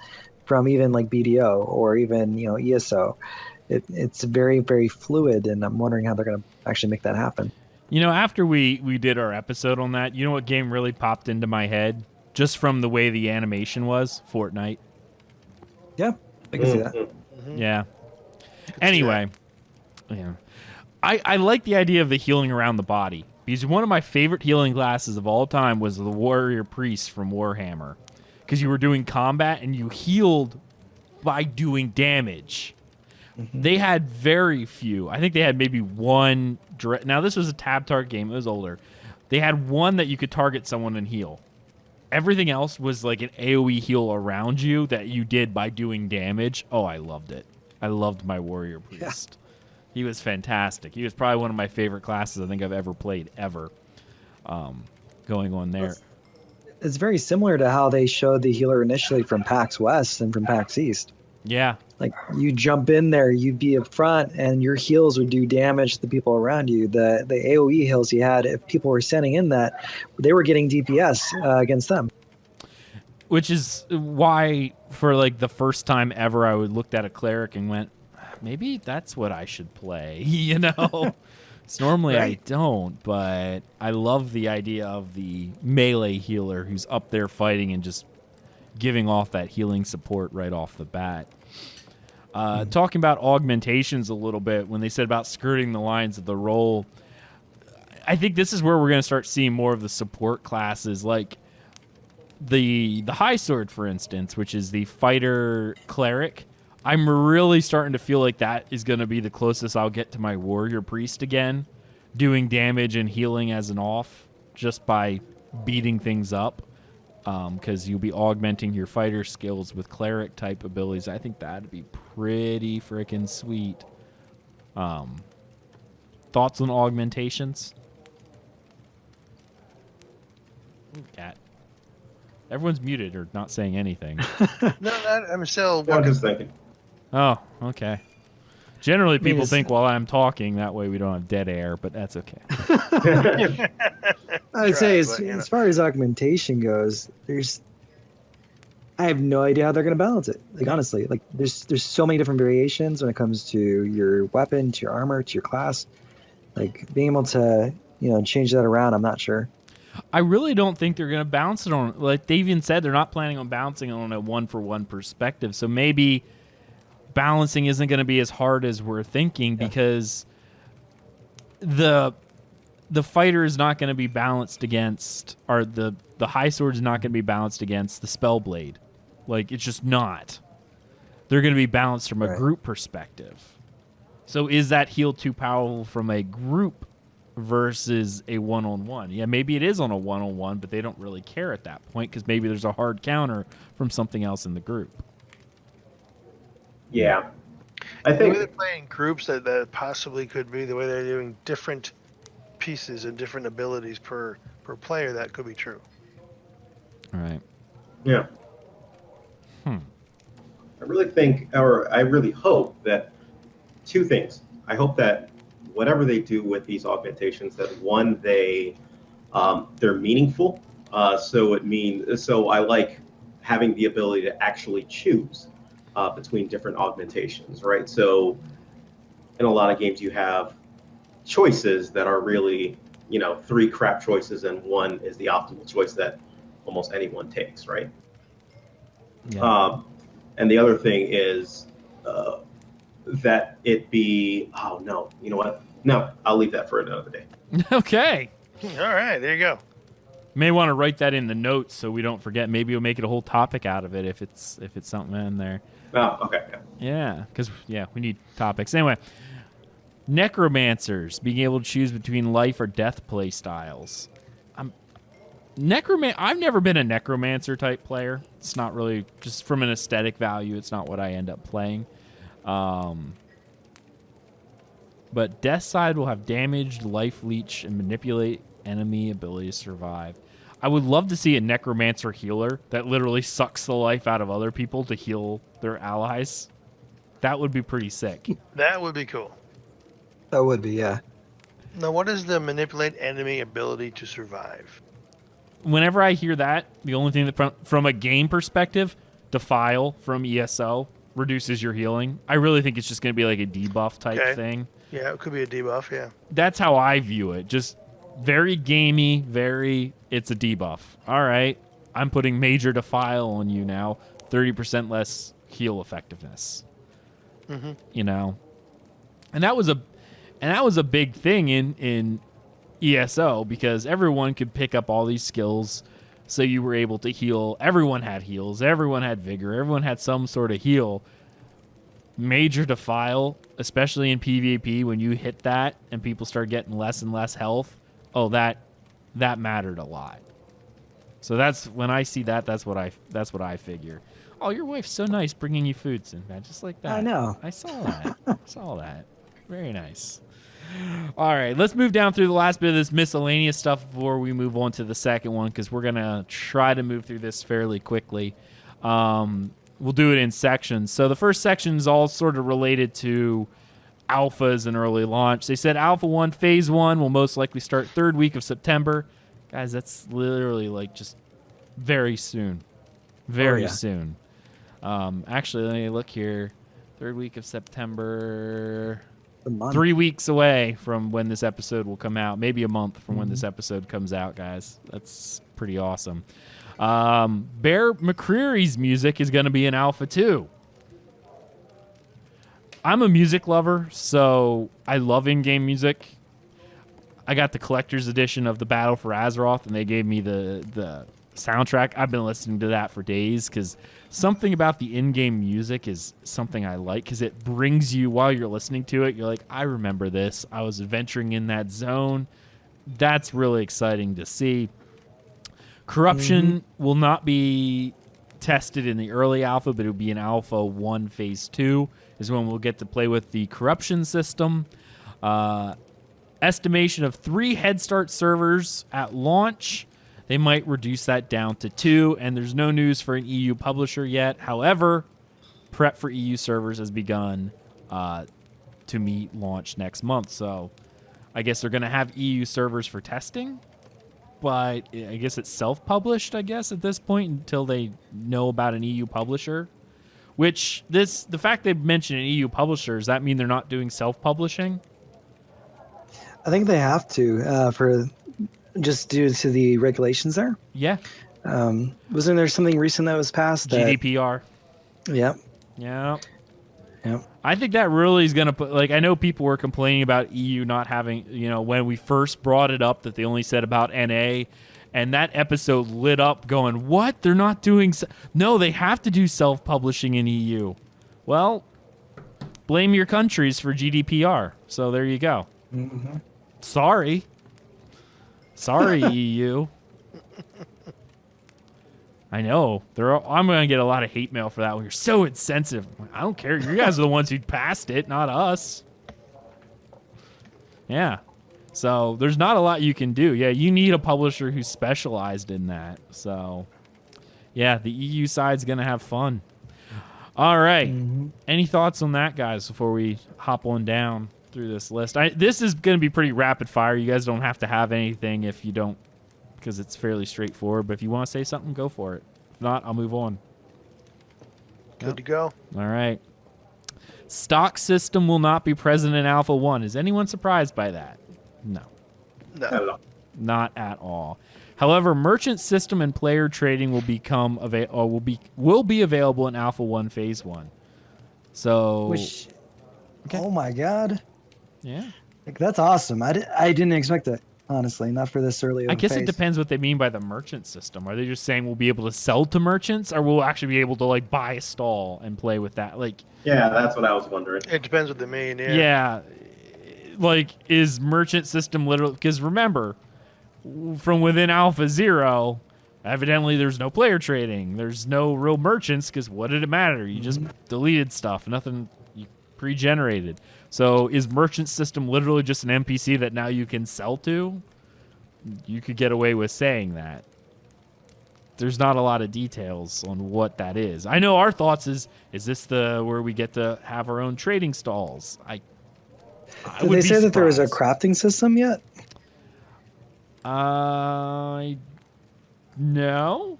D: from even like BDO or even ESO. It's very, very fluid, and I'm wondering how they're going to actually make that happen.
A: After we did our episode on that, you know what game really popped into my head just from the way the animation was? Fortnite.
D: Yeah, I can see that.
A: Yeah. Anyway, I like the idea of the healing around the body, because one of my favorite healing classes of all time was the Warrior Priest from Warhammer, because you were doing combat and you healed by doing damage. They had very few. I think they had maybe one. Now, this was a tab target game. It was older. They had one that you could target someone and heal. Everything else was like an AoE heal around you that you did by doing damage. Oh, I loved it. I loved my Warrior Priest. Yeah. He was fantastic. He was probably one of my favorite classes I think I've ever played, ever. Going on there.
D: It's very similar to how they showed the healer initially from PAX West and from PAX East.
A: Yeah.
D: Like, you jump in there, you'd be up front, and your heals would do damage to the people around you. The AoE heals you had, if people were standing in that, they were getting DPS against them.
A: Which is why, for like the first time ever, I looked at a cleric and went, maybe that's what I should play, So normally right. I don't, but I love the idea of the melee healer who's up there fighting and just giving off that healing support right off the bat. Talking about augmentations a little bit, when they said about skirting the lines of the role, I think this is where we're going to start seeing more of the support classes, like the high sword, for instance, which is the fighter cleric. I'm really starting to feel like that is going to be the closest I'll get to my warrior priest again, doing damage and healing as an off just by beating things up. Because you'll be augmenting your fighter skills with cleric type abilities. I think that'd be pretty freaking sweet. Thoughts on augmentations? Cat. Everyone's muted or not saying anything.
B: No, I'm still.
C: I'm just thinking.
A: Oh, okay. Generally, people think while I'm talking, that way we don't have dead air, but that's okay.
D: I'd say as far as augmentation goes, I have no idea how they're going to balance it. Like, honestly, like there's so many different variations when it comes to your weapon, to your armor, to your class. Like, being able to, change that around, I'm not sure.
A: I really don't think they're going to balance it on, like they even said, they're not planning on balancing on a one-for-one perspective. So maybe balancing isn't going to be as hard as we're thinking, because the fighter is not going to be balanced against, or the high sword is not going to be balanced against the spell blade. Like, it's just not. They're going to be balanced from a
D: Right.
A: group perspective. So is that heal too powerful from a group versus a one-on-one? Yeah, maybe it is on a one-on-one, but they don't really care at that point because maybe there's a hard counter from something else in the group.
C: Yeah. I
B: The way
C: think
B: they're playing groups, that possibly could be the way they're doing different pieces and different abilities per player. That could be true.
A: All right.
C: Yeah. I really think, or I really hope that two things. I hope that whatever they do with these augmentations, that one, they're meaningful. So I like having the ability to actually choose between different augmentations, right? So in a lot of games, you have choices that are really, 3 crap choices, and one is the optimal choice that almost anyone takes, right?
A: Yeah.
C: And the other thing is that it be, oh no, you know what? No, I'll leave that for another day.
A: Okay.
B: All right, there you go.
A: May want to write that in the notes so we don't forget. Maybe we'll make it a whole topic out of it if it's something in there.
C: Oh, okay.
A: Yeah, because we need topics. Anyway, necromancers being able to choose between life or death play styles. I've never been a necromancer type player. It's not really, just from an aesthetic value, it's not what I end up playing. But death side will have damaged, life leech, and manipulate enemy ability to survive. I would love to see a necromancer healer that literally sucks the life out of other people to heal their allies. That would be pretty sick.
B: That would be cool.
D: That would be, yeah.
B: Now, what is the manipulate enemy ability to survive?
A: Whenever I hear that, the only thing that from a game perspective, Defile from ESO reduces your healing. I really think it's just going to be like a debuff type thing.
B: Yeah, it could be a debuff, yeah.
A: That's how I view it. Just very gamey, it's a debuff. All right, I'm putting Major Defile on you now. 30% less heal effectiveness.
B: Mm-hmm.
A: And that was a big thing in ESO because everyone could pick up all these skills, so you were able to heal. Everyone had heals. Everyone had vigor. Everyone had some sort of heal. Major Defile, especially in PvP, when you hit that and people start getting less and less health, that mattered a lot. So that's when I see that. That's what I figure. Oh, your wife's so nice, bringing you food, Sinbad, just like that.
D: I know.
A: I saw that. Very nice. All right, let's move down through the last bit of this miscellaneous stuff before we move on to the second one, because we're gonna try to move through this fairly quickly. We'll do it in sections. So the first section is all sort of related to alphas and early launch. They said Alpha 1, Phase 1 will most likely start 3rd week of September. Guys, that's literally like just very soon. Very soon. Actually, let me look here. 3rd week of September.
D: The month.
A: 3 weeks away from when this episode will come out. Maybe a month from when this episode comes out, guys. That's pretty awesome. Bear McCreary's music is going to be in Alpha 2. I'm a music lover, so I love in-game music. I got the collector's edition of the Battle for Azeroth, and they gave me the soundtrack. I've been listening to that for days because something about the in-game music is something I like because it brings you, while you're listening to it, you're like, I remember this. I was adventuring in that zone. That's really exciting to see. Corruption will not be tested in the early alpha, but it'll be in Alpha 1 Phase 2 is when we'll get to play with the corruption system. Estimation of 3 Head Start servers at launch. They might reduce that down to 2, and there's no news for an EU publisher yet. However, prep for EU servers has begun to meet launch next month. So I guess they're going to have EU servers for testing, but I guess it's self-published, at this point, until they know about an EU publisher. Which, the fact they mentioned an EU publisher, does that mean they're not doing self-publishing?
D: I think they have to for just due to the regulations there.
A: Yeah.
D: Wasn't there something recent that was passed?
A: GDPR.
D: Yeah.
A: Yeah.
D: Yep.
A: I think that really is going to put, like, I know people were complaining about EU not having, when we first brought it up that they only said about NA, and that episode lit up going, what? They're not doing, no, they have to do self-publishing in EU. Well, blame your countries for GDPR. So there you go.
D: Mm-hmm.
A: Sorry, EU. I know. I'm going to get a lot of hate mail for that. You're so insensitive. I don't care. You guys are the ones who passed it, not us. Yeah. So there's not a lot you can do. Yeah, you need a publisher who's specialized in that. So, yeah, the EU side's going to have fun. All right.
D: Mm-hmm.
A: Any thoughts on that, guys, before we hop on down through this list? This is going to be pretty rapid fire. You guys don't have to have anything if you don't, because it's fairly straightforward. But if you want to say something, go for it. If not, I'll move on.
B: Good to go.
A: All right. Stock system will not be present in Alpha 1. Is anyone surprised by that? No.
B: No.
A: Not at all. However, merchant system and player trading will be available in Alpha 1 Phase 1. So
D: Which,
A: okay.
D: Oh my god.
A: Yeah.
D: Like, that's awesome. I didn't expect it, honestly, not for this early.
A: I guess
D: phase.
A: it depends what they mean by the merchant system. Are they just saying we'll be able to sell to merchants, or we'll actually be able to like buy a stall and play with that? Like,
C: Yeah, that's what I was wondering.
B: It depends what they mean. Yeah.
A: yeah, like is merchant system literally? Because remember, from within Alpha 0, evidently there's no player trading. There's no real merchants because what did it matter? You just deleted stuff. Nothing you pre-generated. So is merchant system literally just an NPC that now you can sell to? You could get away with saying that. There's not a lot of details on what that is. I know our thoughts is this where we get to have our own trading stalls?
D: Did they say that there was a crafting system yet?
A: No.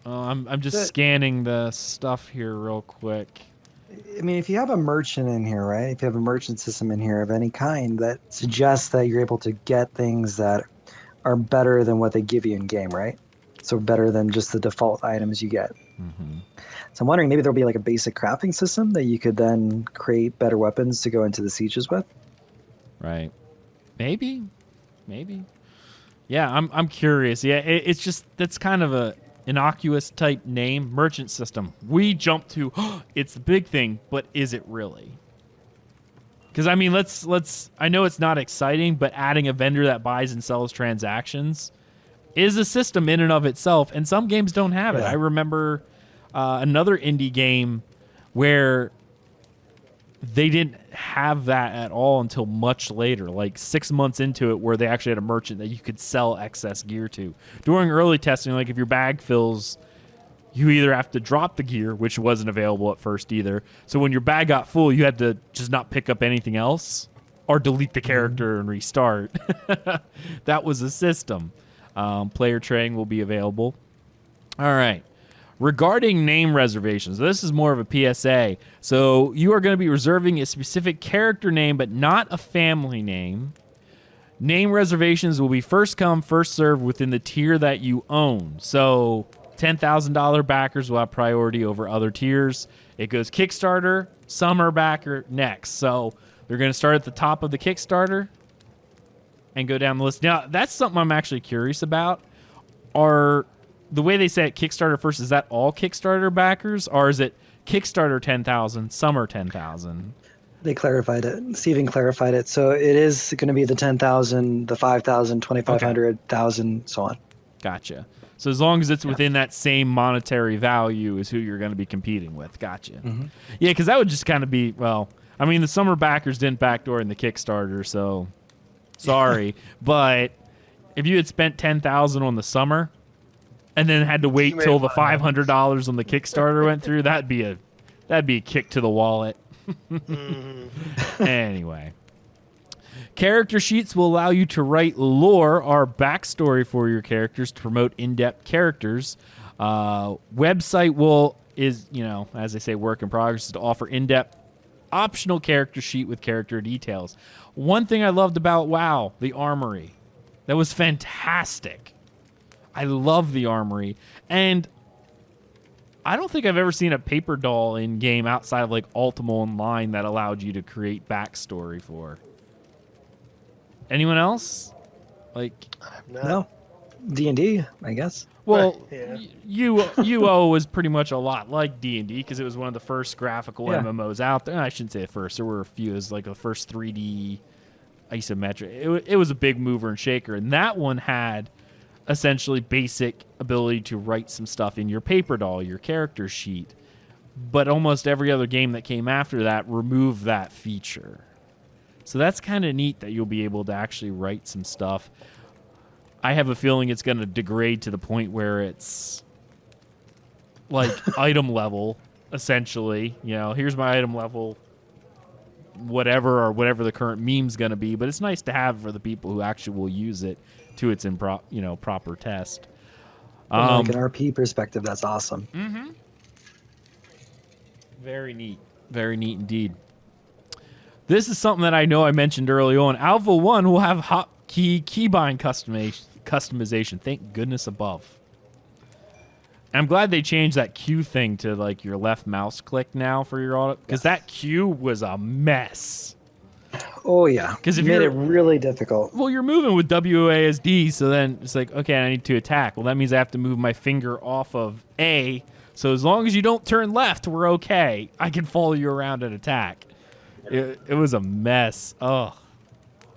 A: I'm just scanning the stuff here real quick.
D: I mean, if you have a merchant in here, right? If you have a merchant system in here of any kind, that suggests that you're able to get things that are better than what they give you in game, right? So better than just the default items you get.
A: Mm-hmm.
D: So I'm wondering, maybe there'll be like a basic crafting system that you could then create better weapons to go into the sieges with.
A: Right. Maybe. Yeah, I'm curious. Yeah, it's just that's kind of a innocuous type name, merchant system. We jump to it's the big thing, but is it really? Because I mean, let's. I know it's not exciting, but adding a vendor that buys and sells transactions is a system in and of itself, and some games don't have it.
D: Yeah.
A: I remember another indie game where they didn't have that at all until much later, like 6 months into it, where they actually had a merchant that you could sell excess gear to. During early testing, like if your bag fills, you either have to drop the gear, which wasn't available at first either. So when your bag got full, you had to just not pick up anything else or delete the character and restart. That was a system. Player trading will be available. All right. Regarding name reservations, this is more of a PSA. So you are going to be reserving a specific character name, but not a family name. Name reservations will be first come, first served within the tier that you own. So $10,000 backers will have priority over other tiers. It goes Kickstarter, Summer backer, next. So they're going to start at the top of the Kickstarter and go down the list. Now, that's something I'm actually curious about. The way they say it, Kickstarter first, is that all Kickstarter backers, or is it Kickstarter 10,000, Summer 10,000?
D: They clarified it. Steven clarified it. So it is going to be the 10,000, the 5,000, 2,500, 1,000, so on.
A: Gotcha. So as long as it's within that same monetary value is who you're going to be competing with. Gotcha.
D: Mm-hmm.
A: Yeah, because that would just kind of be, well, I mean, the Summer backers didn't backdoor in the Kickstarter, so sorry. But if you had spent 10,000 on the Summer and then had to wait till the $500 on the Kickstarter went through, that'd be a kick to the wallet. Anyway, character sheets will allow you to write lore or backstory for your characters to promote in-depth characters. Website is, as they say, work in progress, to offer in-depth optional character sheet with character details. One thing I loved about WoW, the Armory, that was fantastic. I love the Armory. And I don't think I've ever seen a paper doll in game outside of like Ultima Online that allowed you to create backstory for. Anyone else? Like,
D: No, D&D, I guess.
A: well,
B: Yeah.
A: UO was pretty much a lot like D&D because it was one of the first graphical
D: Yeah.
A: MMOs out there. I shouldn't say the first. There were a few. It was like the first 3D isometric. It was a big mover and shaker, and that one had essentially basic ability to write some stuff in your paper doll, your character sheet. But almost every other game that came after that removed that feature. So that's kind of neat that you'll be able to actually write some stuff. I have a feeling it's going to degrade to the point where it's like item level, essentially. You know, here's my item level, whatever the current meme's going to be. But it's nice to have for the people who actually will use it to its proper test.
D: From like an RP perspective, that's awesome.
A: Mm-hmm. Very neat. Very neat indeed. This is something that I know I mentioned early on. Alpha 1 will have hotkey keybind customization. Thank goodness above. And I'm glad they changed that Q thing to like your left mouse click now for your auto, because that Q was a mess.
D: Oh yeah,
A: because if
D: made
A: you're
D: it really difficult.
A: Well, you're moving with WASD, so then it's like, okay, I need to attack. Well, that means I have to move my finger off of A. So as long as you don't turn left, we're okay. I can follow you around and attack. It was a mess. Ugh.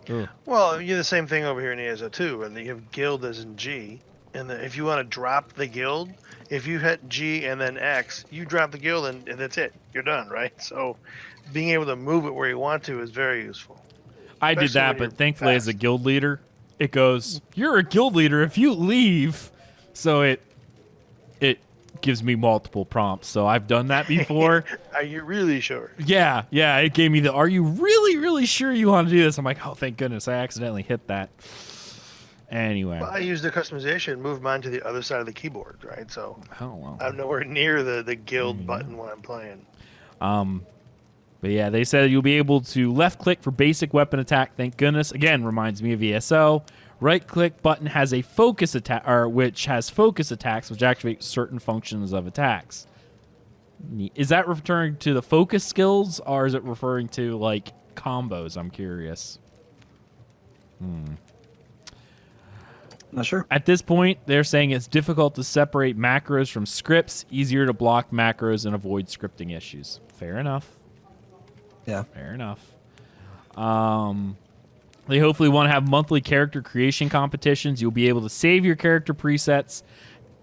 A: Ugh.
B: Well, you do the same thing over here in ESO too, and you have guild as in G, and if you want to drop the guild, if you hit G and then X, you drop the guild and that's it. You're done, right? So being able to move it where you want to is very useful.
A: I did that, but thankfully as a guild leader, it goes, you're a guild leader if you leave. So it gives me multiple prompts. So I've done that before.
B: Are you really sure?
A: Yeah. It gave me the, are you really, really sure you want to do this? I'm like, oh, thank goodness I accidentally hit that. Anyway.
B: Well, I used the customization, moved mine to the other side of the keyboard, right? So
A: well.
B: I'm nowhere near the guild button when I'm playing.
A: But yeah, they said you'll be able to left click for basic weapon attack. Thank goodness. Again, reminds me of ESO. Right click button has a focus attack, or which has focus attacks, which activate certain functions of attacks. Is that referring to the focus skills, or is it referring to like combos? I'm curious.
D: Not sure.
A: At this point, they're saying it's difficult to separate macros from scripts, easier to block macros and avoid scripting issues. Fair enough.
D: Yeah.
A: Fair enough. They hopefully want to have monthly character creation competitions. You'll be able to save your character presets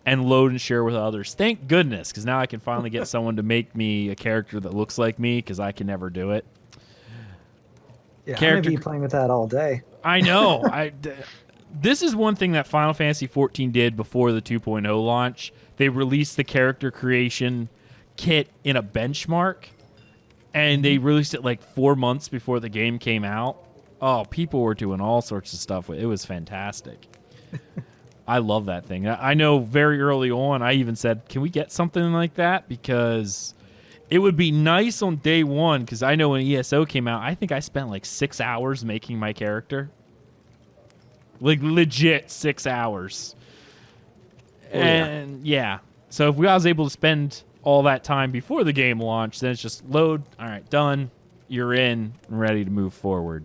A: and load and share with others. Thank goodness, because now I can finally get someone to make me a character that looks like me, because I can never do it.
D: Yeah, I'm going to be playing with that all day.
A: I know. This is one thing that Final Fantasy XIV did before the 2.0 launch. They released the character creation kit in a benchmark, and they released it like 4 months before the game came out. Oh, people were doing all sorts of stuff with it. It was fantastic. I love that thing. I know very early on, I even said, can we get something like that? Because it would be nice on day one, because I know when ESO came out, I think I spent like 6 hours making my character. Like legit 6 hours. And yeah. So if I was able to spend all that time before the game launched, then it's just load. All right, done. You're in and ready to move forward.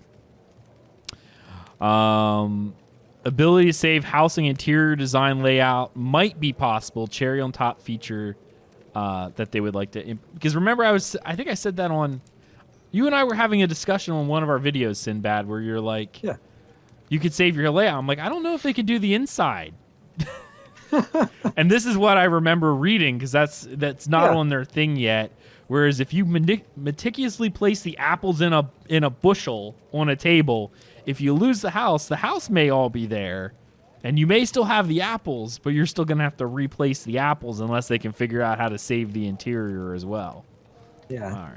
A: Ability to save housing interior design layout might be possible. Cherry on top feature that they would like to because remember I think I said that on you and I were having a discussion on one of our videos, Sinbad, where you're like,
D: yeah,
A: you could save your layout. I'm like, I don't know if they could do the inside. And this is what I remember reading, because that's not on their thing yet. Whereas if you meticulously place the apples in a bushel on a table, if you lose the house may all be there, and you may still have the apples, but you're still going to have to replace the apples unless they can figure out how to save the interior as well.
D: Yeah.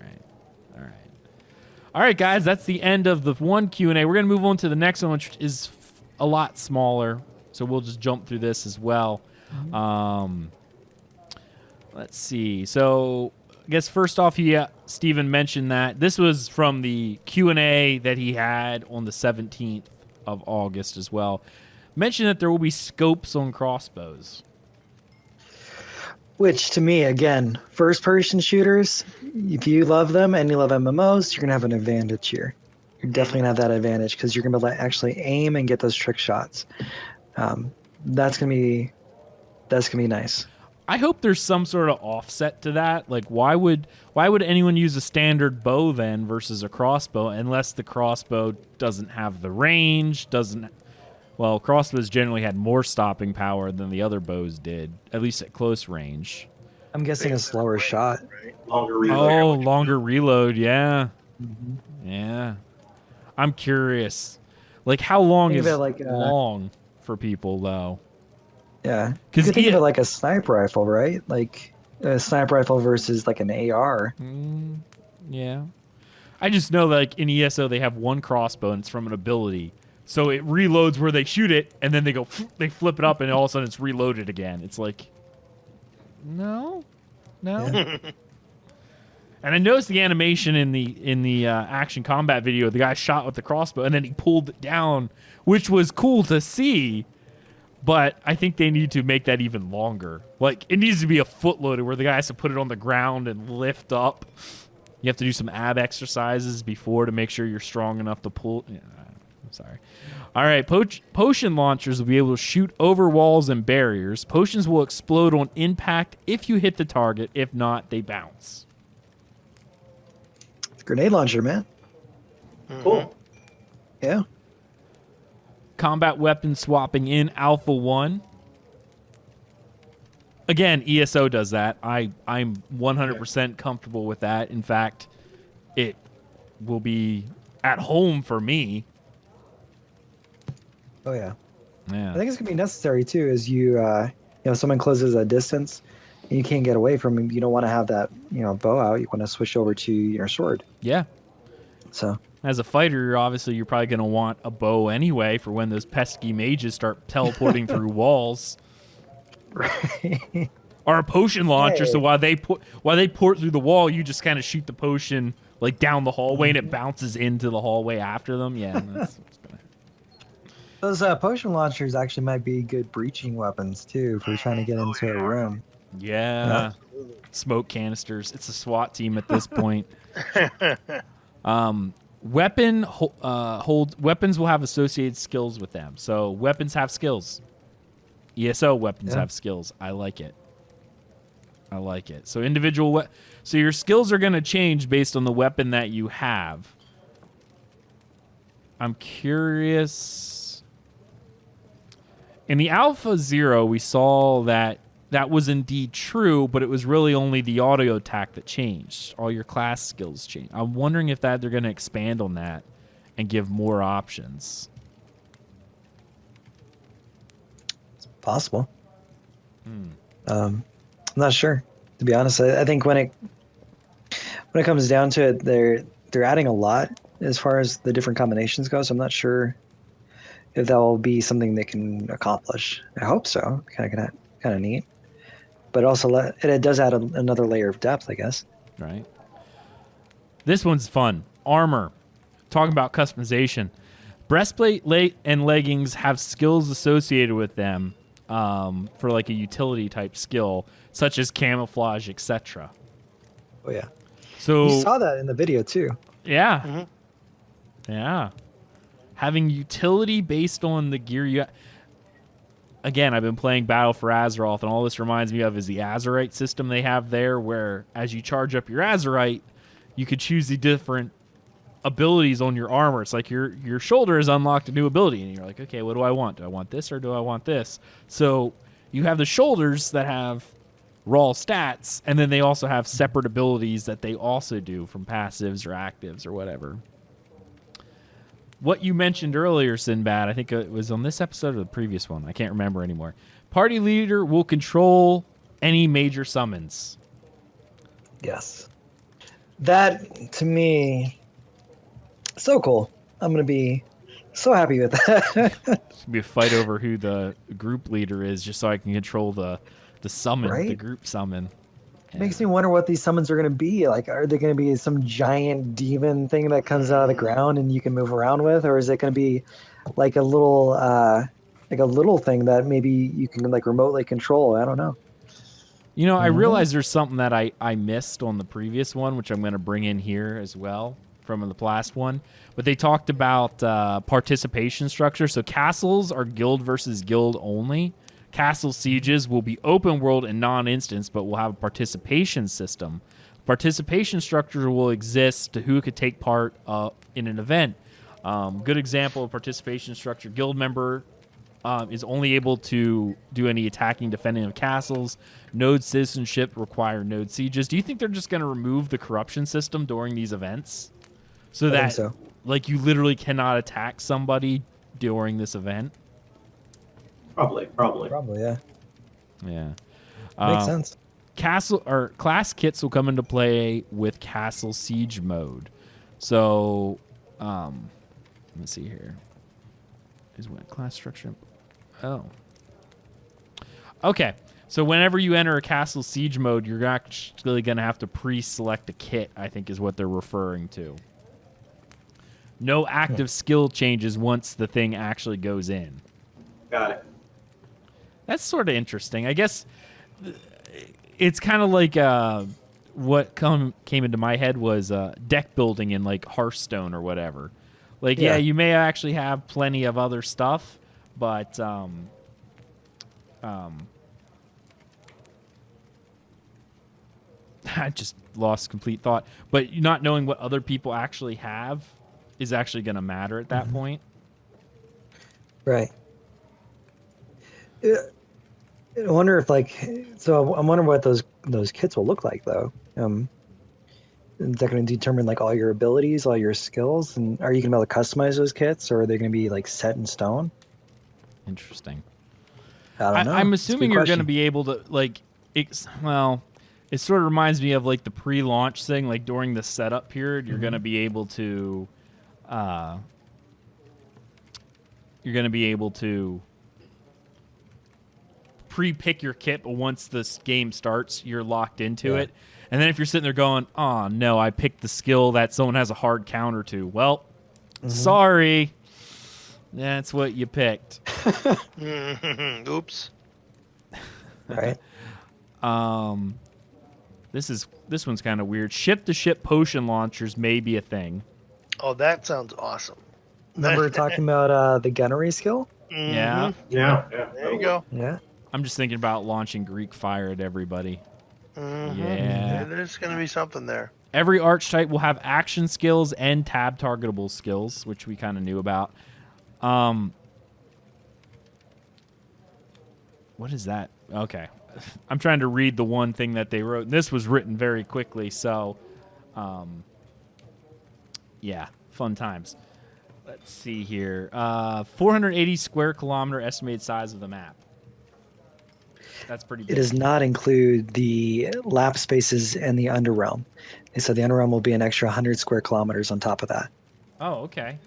A: All right, guys, that's the end of the one Q&A. We're going to move on to the next one, which is a lot smaller, so we'll just jump through this as well. Let's see. So I guess first off, Steven mentioned that this was from the Q&A that he had on the 17th of August as well. Mentioned that there will be scopes on crossbows.
D: Which to me, again, first-person shooters, if you love them and you love MMOs, you're gonna have an advantage here. You're definitely gonna have that advantage because you're gonna be able to actually aim and get those trick shots. That's gonna be nice.
A: I hope there's some sort of offset to that. Like, why would anyone use a standard bow then versus a crossbow unless the crossbow doesn't have the range, well, crossbows generally had more stopping power than the other bows did, at least at close range.
D: I'm guessing a slower shot.
B: Right?
C: Longer reload.
A: Oh, longer reload, yeah.
D: Mhm.
A: Yeah. I'm curious. Like, how long
D: Think of
A: is
D: it like,
A: long for people, though?
D: Yeah, you
A: 'Cause
D: could think of
A: it-
D: it like a sniper rifle, right? Like a sniper rifle versus like an AR.
A: Yeah. I just know that, like, in ESO, they have one crossbow, and it's from an ability. So it reloads where they shoot it, and then they flip it up, and all of a sudden it's reloaded again. It's like, no.
D: Yeah.
A: And I noticed the animation in the action combat video. The guy shot with the crossbow, and then he pulled it down, which was cool to see. But I think they need to make that even longer. Like, it needs to be a foot loaded where the guy has to put it on the ground and lift up. You have to do some ab exercises before to make sure you're strong enough to pull. Yeah, I'm sorry. All right, potion launchers will be able to shoot over walls and barriers. Potions will explode on impact if you hit the target. If not, they bounce.
D: Grenade launcher, man.
C: Cool.
D: Yeah.
A: Combat weapon swapping in Alpha 1. Again, ESO does that. I'm 100% comfortable with that. In fact, it will be at home for me.
D: Oh yeah.
A: Yeah.
D: I think it's gonna be necessary too, as someone closes a distance and you can't get away from him. You don't want to have that, bow out. You want to switch over to your sword.
A: Yeah.
D: So
A: As a fighter, you're probably going to want a bow anyway for when those pesky mages start teleporting through walls.
D: right.
A: Or a potion launcher,
D: Hey.
A: so while they port through the wall, you just kind of shoot the potion like down the hallway and it bounces into the hallway after them. Yeah, that's what's gonna.
D: Those potion launchers actually might be good breaching weapons too if we're trying to get into a room.
A: Yeah. Smoke canisters. It's a SWAT team at this point. Weapons will have associated skills with them. So weapons have skills. ESO weapons have skills. I like it. So so your skills are going to change based on the weapon that you have. I'm curious. In the Alpha 0, we saw that was indeed true, but it was really only the auto attack that changed. All your class skills changed. I'm wondering if they're going to expand on that and give more options.
D: It's possible. I'm not sure, to be honest. I think when it comes down to it, they're adding a lot as far as the different combinations go. So I'm not sure if that will be something they can accomplish. I hope so. Kind of neat. But also, it does add another layer of depth, I guess.
A: Right. This one's fun. Armor. Talking about customization. Breastplate and leggings have skills associated with them for like a utility type skill, such as camouflage, etc.
D: Oh yeah.
A: So
D: You saw that in the video too.
A: yeah.
B: Mm-hmm.
A: Yeah. Having utility based on the gear you got. Again, I've been playing Battle for Azeroth, and all this reminds me of is the Azerite system they have there, where as you charge up your Azerite, you could choose the different abilities on your armor. It's like your shoulder has unlocked a new ability, and you're like, okay, what do I want? Do I want this or do I want this? So you have the shoulders that have raw stats, and then they also have separate abilities that they also do from passives or actives or whatever. What you mentioned earlier, Sinbad, I think it was on this episode or the previous one. I can't remember anymore. Party leader will control any major summons.
D: Yes. That, to me, so cool. I'm going to be so happy with that.
A: It's going to be a fight over who the group leader is just so I can control the summon,
D: Right?
A: the group summon.
D: Makes me wonder what these summons are going to be. Like, are they going to be some giant demon thing that comes out of the ground and you can move around with? Or is it going to be like a little thing that maybe you can like remotely control? I don't know.
A: You know, I realize there's something that I missed on the previous one, which I'm going to bring in here as well from the last one. But they talked about participation structure. So castles are guild versus guild only. Castle sieges will be open world and non-instance, but will have a participation system. Participation structure will exist to who could take part in an event. Good example of participation structure: guild member is only able to do any attacking, defending of castles. Node citizenship require node sieges. Do you think they're just going to remove the corruption system during these events, so that like you literally cannot attack somebody during this event?
C: Probably.
D: Yeah.
A: Yeah.
D: Makes sense.
A: Castle or class kits will come into play with castle siege mode. So, let's see here. Is what class structure? Oh. Okay. So whenever you enter a castle siege mode, you're actually going to have to pre-select a kit, I think is what they're referring to. No active skill changes once the thing actually goes in.
C: Got it.
A: That's sort of interesting. I guess it's kind of like what came into my head was deck building in like Hearthstone or whatever. Like, yeah, you may actually have plenty of other stuff, but I just lost complete thought. But not knowing what other people actually have is actually going to matter at that point.
D: Right. I wonder if I'm wondering what those kits will look like though. Is that going to determine like all your abilities, all your skills, and are you going to be able to customize those kits, or are they going to be like set in stone?
A: Interesting.
D: I don't know.
A: I'm assuming you're going to be able to like. It sort of reminds me of like the pre-launch thing. Like during the setup period, you're going to be able to. You're going to be able to pre-pick your kit, but once this game starts, you're locked into it. And then if you're sitting there going, oh, no, I picked the skill that someone has a hard counter to. Well, sorry. That's what you picked.
B: Oops.
D: Right.
A: This one's kind of weird. Ship-to-ship potion launchers may be a thing.
B: Oh, that sounds awesome.
D: Remember talking about the gunnery skill?
A: Yeah.
B: There you go.
D: Yeah.
A: I'm just thinking about launching Greek fire at everybody.
B: Yeah. There's going to be something there.
A: Every archetype will have action skills and tab targetable skills, which we kind of knew about. What is that? Okay. I'm trying to read the one thing that they wrote. This was written very quickly, so yeah, fun times. Let's see here. 480 square kilometer estimated size of the map. That's pretty big.
D: It does not include the lap spaces and the underrealm. And so the underrealm will be an extra 100 square kilometers on top of that.
A: Oh, okay.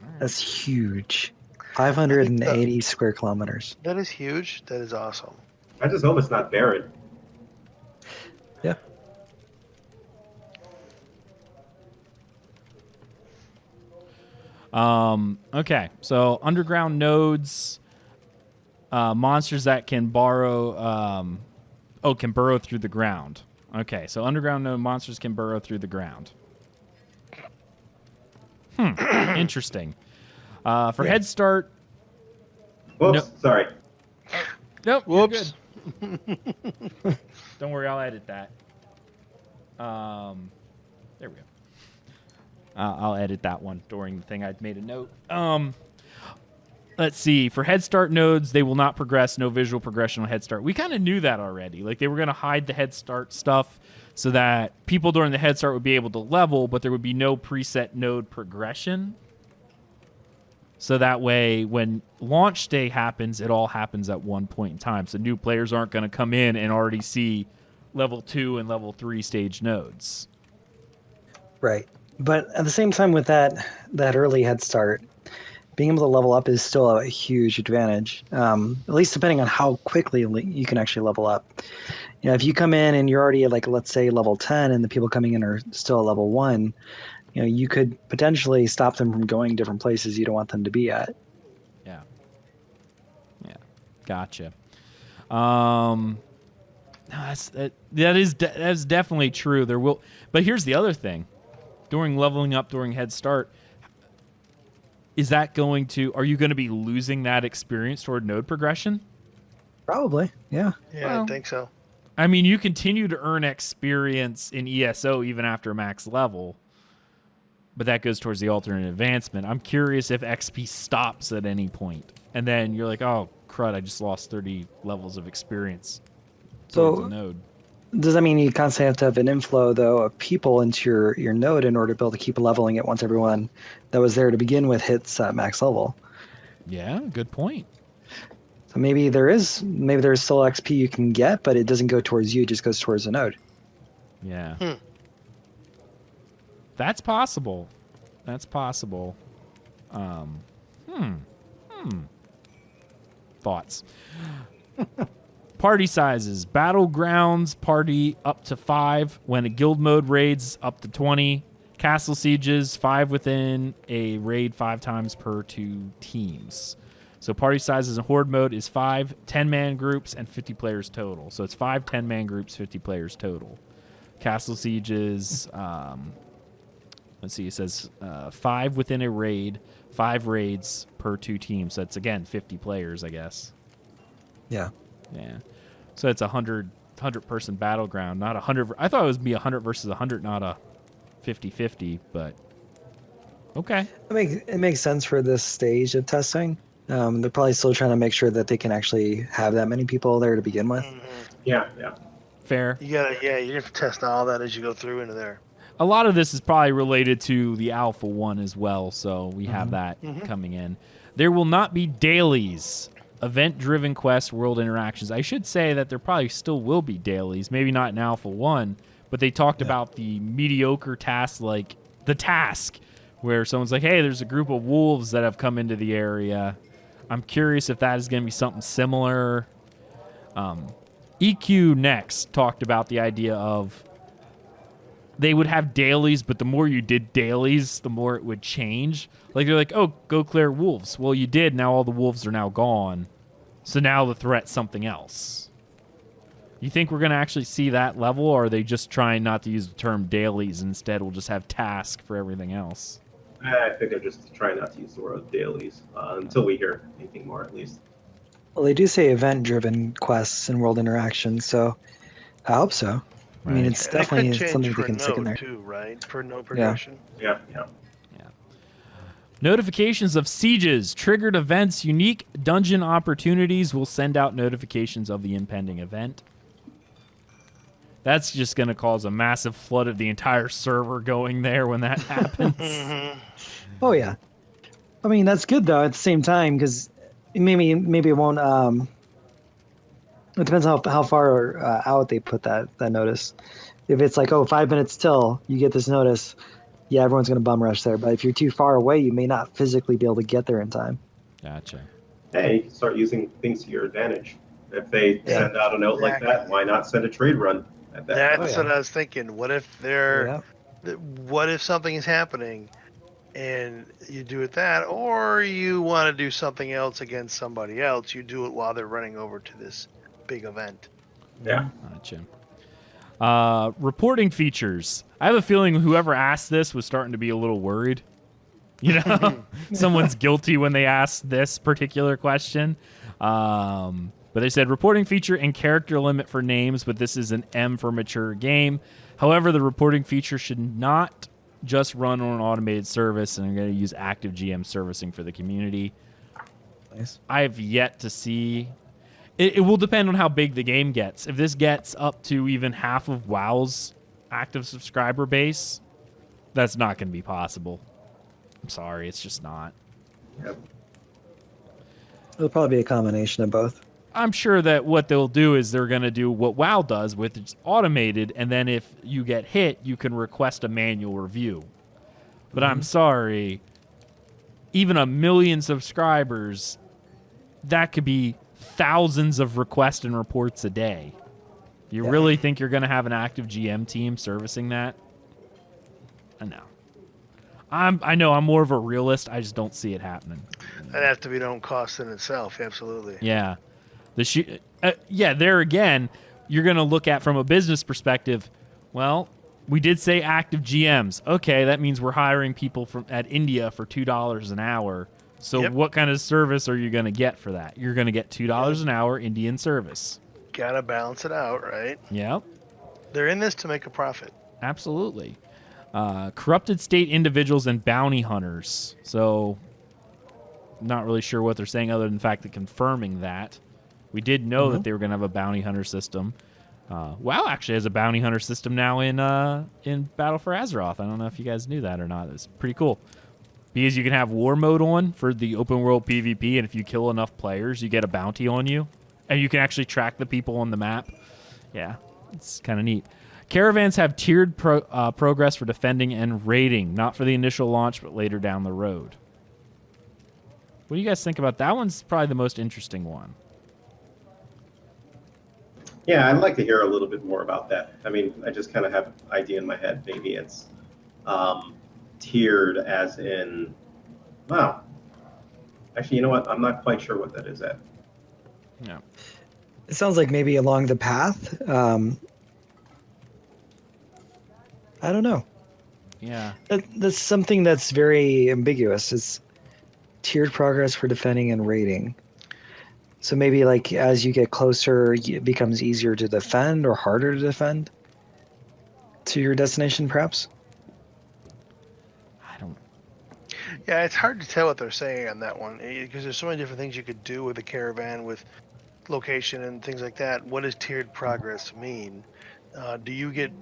A: All right.
D: That's huge. 580 square kilometers.
B: That is huge. That is awesome.
C: I just hope it's not barren.
D: Yeah.
A: Okay, so underground nodes, monsters that can burrow through the ground. Okay, so underground node monsters can burrow through the ground. Interesting. For Head Start.
C: Whoops, sorry.
A: Nope.
B: Whoops.
A: Don't worry, I'll edit that. There we go. I'll edit that one during the thing. I'd made a note. Let's see. For Head Start nodes, they will not progress. No visual progression on Head Start. We kind of knew that already. Like they were going to hide the Head Start stuff so that people during the Head Start would be able to level, but there would be no preset node progression. So that way, when launch day happens, it all happens at one point in time. So new players aren't going to come in and already see level 2 and level 3 stage nodes.
D: Right. But at the same time with that early head start, being able to level up is still a huge advantage, at least depending on how quickly you can actually level up. You know, if you come in and you're already at, like, let's say level 10 and the people coming in are still at level 1, you know, you could potentially stop them from going different places you don't want them to be at.
A: Yeah. Gotcha. No, that's definitely true. There will, but here's the other thing: during leveling up, during Head Start, are you going to be losing that experience toward node progression?
D: Probably, yeah.
B: Yeah,
A: Well,
B: I think so.
A: I mean, you continue to earn experience in ESO even after max level, but that goes towards the alternate advancement. I'm curious if XP stops at any point, and then you're like, oh crud, I just lost 30 levels of experience towards a node.
D: Does that mean you constantly have to have an inflow, though, of people into your node in order to be able to keep leveling it once everyone that was there to begin with hits max level?
A: Yeah, good point.
D: So maybe there's still XP you can get, but it doesn't go towards you; it just goes towards the node.
A: Yeah. That's possible. That's possible. Thoughts. Party sizes. Battlegrounds party up to 5. When a guild mode raids, up to 20. Castle sieges, 5 within a raid 5 times per 2 teams. So party sizes in horde mode is 5 10-man groups and 50 players total. So it's 5 10-man groups, 50 players total. Castle sieges, let's see, it says 5 within a raid, 5 raids per 2 teams. So that's, again, 50 players, I guess.
D: Yeah.
A: Yeah. So it's a 100-person battleground, not 100. I thought it would be 100 versus 100, not a 50-50, but okay.
D: It makes sense for this stage of testing. They're probably still trying to make sure that they can actually have that many people there to begin with.
C: Yeah.
A: Fair.
B: You have to test all that as you go through into there.
A: A lot of this is probably related to the Alpha 1 as well, so we have that coming in. There will not be dailies, event-driven quests, world interactions. I should say that there probably still will be dailies, maybe not in Alpha 1, but they talked about the mediocre tasks like The Task, where someone's like, hey, there's a group of wolves that have come into the area. I'm curious if that is going to be something similar. EQ Next talked about the idea of they would have dailies, but the more you did dailies, the more it would change. Like, they're like, oh, go clear wolves. Well, you did. Now all the wolves are now gone. So now the threat's something else. You think we're going to actually see that level, or are they just trying not to use the term dailies? Instead, we'll just have task for everything else?
C: I think they're just trying not to use the word dailies until we hear anything more, at least.
D: Well, they do say event-driven quests and world interactions, so I hope so. I mean, it's definitely something they can stick in there
B: too, right? For node progression.
C: Yeah.
A: Notifications of sieges, triggered events, unique dungeon opportunities will send out notifications of the impending event. That's just going to cause a massive flood of the entire server going there when that happens.
D: Oh yeah, I mean that's good though. At the same time, because maybe it won't. It depends on how far out they put that notice. If it's like 5 minutes till you get this notice, yeah, everyone's gonna bum rush there. But if you're too far away, you may not physically be able to get there in time.
A: Gotcha.
C: Hey, start using things to your advantage. If they send out a note like that, why not send a trade run at that?
B: That's what I was thinking. What if what if something is happening and you do it that, or you want to do something else against somebody else? You do it while they're running over to this big event.
C: Yeah.
A: Gotcha. Reporting features. I have a feeling whoever asked this was starting to be a little worried. You know, someone's guilty when they ask this particular question. But they said reporting feature and character limit for names, but this is an M for mature game. However, the reporting feature should not just run on an automated service, and I'm going to use active GM servicing for the community.
D: Nice.
A: I have yet to see. It will depend on how big the game gets. If this gets up to even half of WoW's active subscriber base, that's not going to be possible. I'm sorry, it's just not.
C: Yep.
D: It'll probably be a combination of both.
A: I'm sure that what they'll do is they're going to do what WoW does with it's automated, and then if you get hit, you can request a manual review. But I'm sorry, even 1 million subscribers, that could be thousands of requests and reports a day. You really think you're going to have an active GM team servicing that? No. I know I'm more of a realist. I just don't see it happening.
B: That'd have to be known cost in itself. Absolutely.
A: Yeah. There again, you're going to look at from a business perspective, well, we did say active GMs. Okay, that means we're hiring people at India for $2 an hour. So what kind of service are you going to get for that? You're going to get $2 an hour Indian service.
B: Gotta balance it out, right?
A: Yep.
B: They're in this to make a profit.
A: Absolutely. Corrupted state individuals and bounty hunters. So, not really sure what they're saying other than the fact that confirming that. We did know that they were going to have a bounty hunter system. WoW actually has a bounty hunter system now in Battle for Azeroth. I don't know if you guys knew that or not. It's pretty cool. Because you can have war mode on for the open world PvP, and if you kill enough players, you get a bounty on you. And you can actually track the people on the map. Yeah, it's kind of neat. Caravans have tiered progress for defending and raiding, not for the initial launch, but later down the road. What do you guys think about that? One's probably the most interesting one.
C: Yeah, I'd like to hear a little bit more about that. I mean, I just kind of have an idea in my head. Maybe it's tiered as in, wow. Actually, you know what? I'm not quite sure what that is at.
A: Yeah.
D: It sounds like maybe along the path. I don't know.
A: Yeah.
D: That's something that's very ambiguous. It's tiered progress for defending and raiding. So maybe like as you get closer, it becomes easier to defend or harder to defend to your destination, perhaps?
A: I don't...
B: Yeah, it's hard to tell what they're saying on that one because there's so many different things you could do with a caravan, with location and things like that. What does tiered progress mean? Do you get...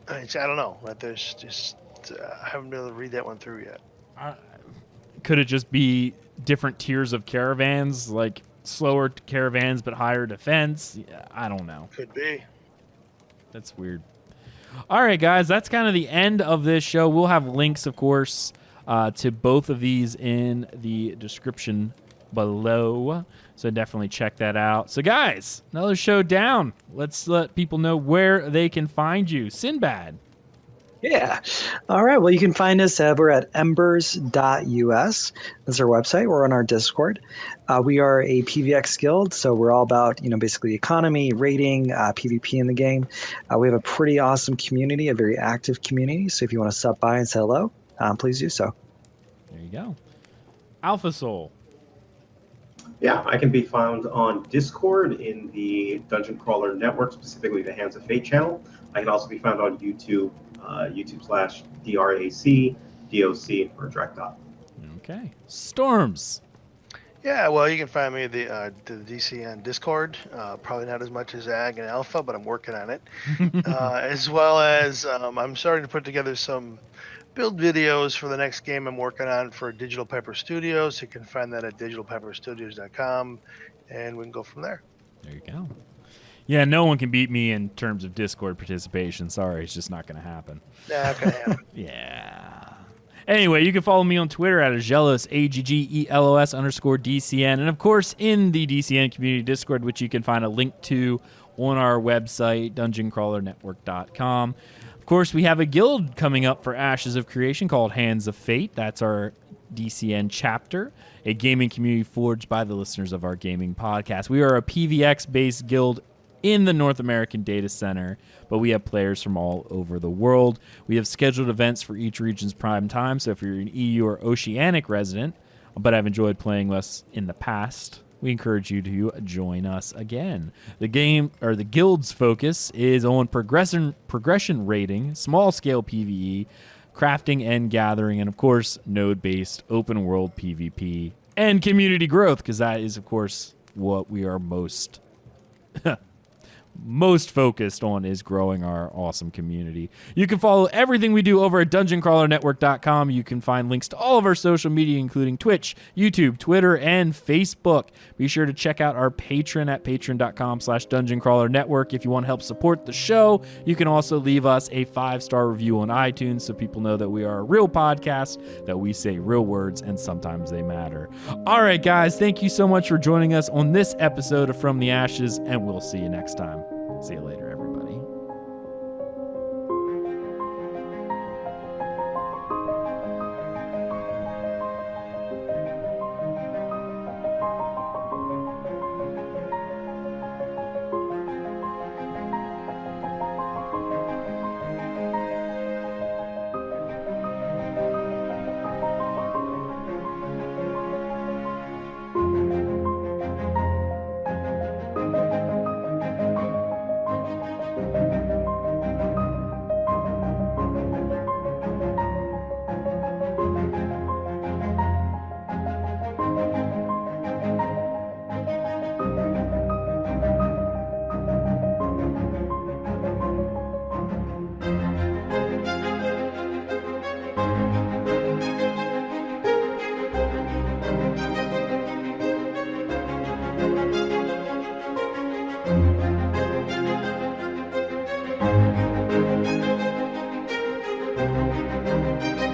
B: I don't know. But there's just... I haven't been able to read that one through yet.
A: Could it just be different tiers of caravans, like slower caravans but higher defense? Yeah, I don't know.
B: Could be.
A: That's weird. All right, guys, that's kind of the end of this show. We'll have links, of course, to both of these in the description below. So definitely check that out. So, guys, another show down. Let's let people know where they can find you. Sinbad.
D: Yeah. All right. Well, you can find us. We're at embers.us. That's our website. We're on our Discord. We are a PVX guild, so we're all about, basically economy, rating, PvP in the game. We have a pretty awesome community, a very active community. So if you want to stop by and say hello, please do so.
A: There you go. Alpha Soul.
C: Yeah, I can be found on Discord in the Dungeon Crawler Network, specifically the Hands of Fate channel. I can also be found on YouTube, YouTube/DRAC, DOC, or DirectOp.
A: Okay. Storms.
B: Yeah, well, you can find me at the DCN Discord. Probably not as much as Ag and Alpha, but I'm working on it. As well as I'm starting to put together some build videos for the next game I'm working on for Digital Pepper Studios. You can find that at digitalpepperstudios.com, and we can go from there.
A: There you go. Yeah, no one can beat me in terms of Discord participation. Sorry, it's just not going to happen.
B: Not gonna happen.
A: Yeah. Anyway, you can follow me on Twitter at Aggelos, AGGELOS_DCN. And, of course, in the DCN Community Discord, which you can find a link to on our website, dungeoncrawlernetwork.com. Of course, we have a guild coming up for Ashes of Creation called Hands of Fate. That's our DCN chapter, a gaming community forged by the listeners of our gaming podcast. We are a PVX-based guild in the North American data center, but we have players from all over the world. We have scheduled events for each region's prime time, so if you're an EU or Oceanic resident, but have enjoyed playing with us in the past, we encourage you to join us again. The guild's focus is on progression rating, small-scale PvE, crafting and gathering, and, of course, node-based open-world PvP, and community growth, because that is, of course, what we are most focused on, is growing our awesome community. You can follow everything we do over at dungeoncrawlernetwork.com. You can find links to all of our social media, including Twitch, YouTube, Twitter, and Facebook. Be sure to check out our Patreon at patreon.com/dungeoncrawlernetwork if you want to help support the show. You can also leave us a 5-star review on iTunes so people know that we are a real podcast, that we say real words, and sometimes they matter. All right, guys, thank you so much for joining us on this episode of From the Ashes, and we'll see you next time. See you later, everybody. bye.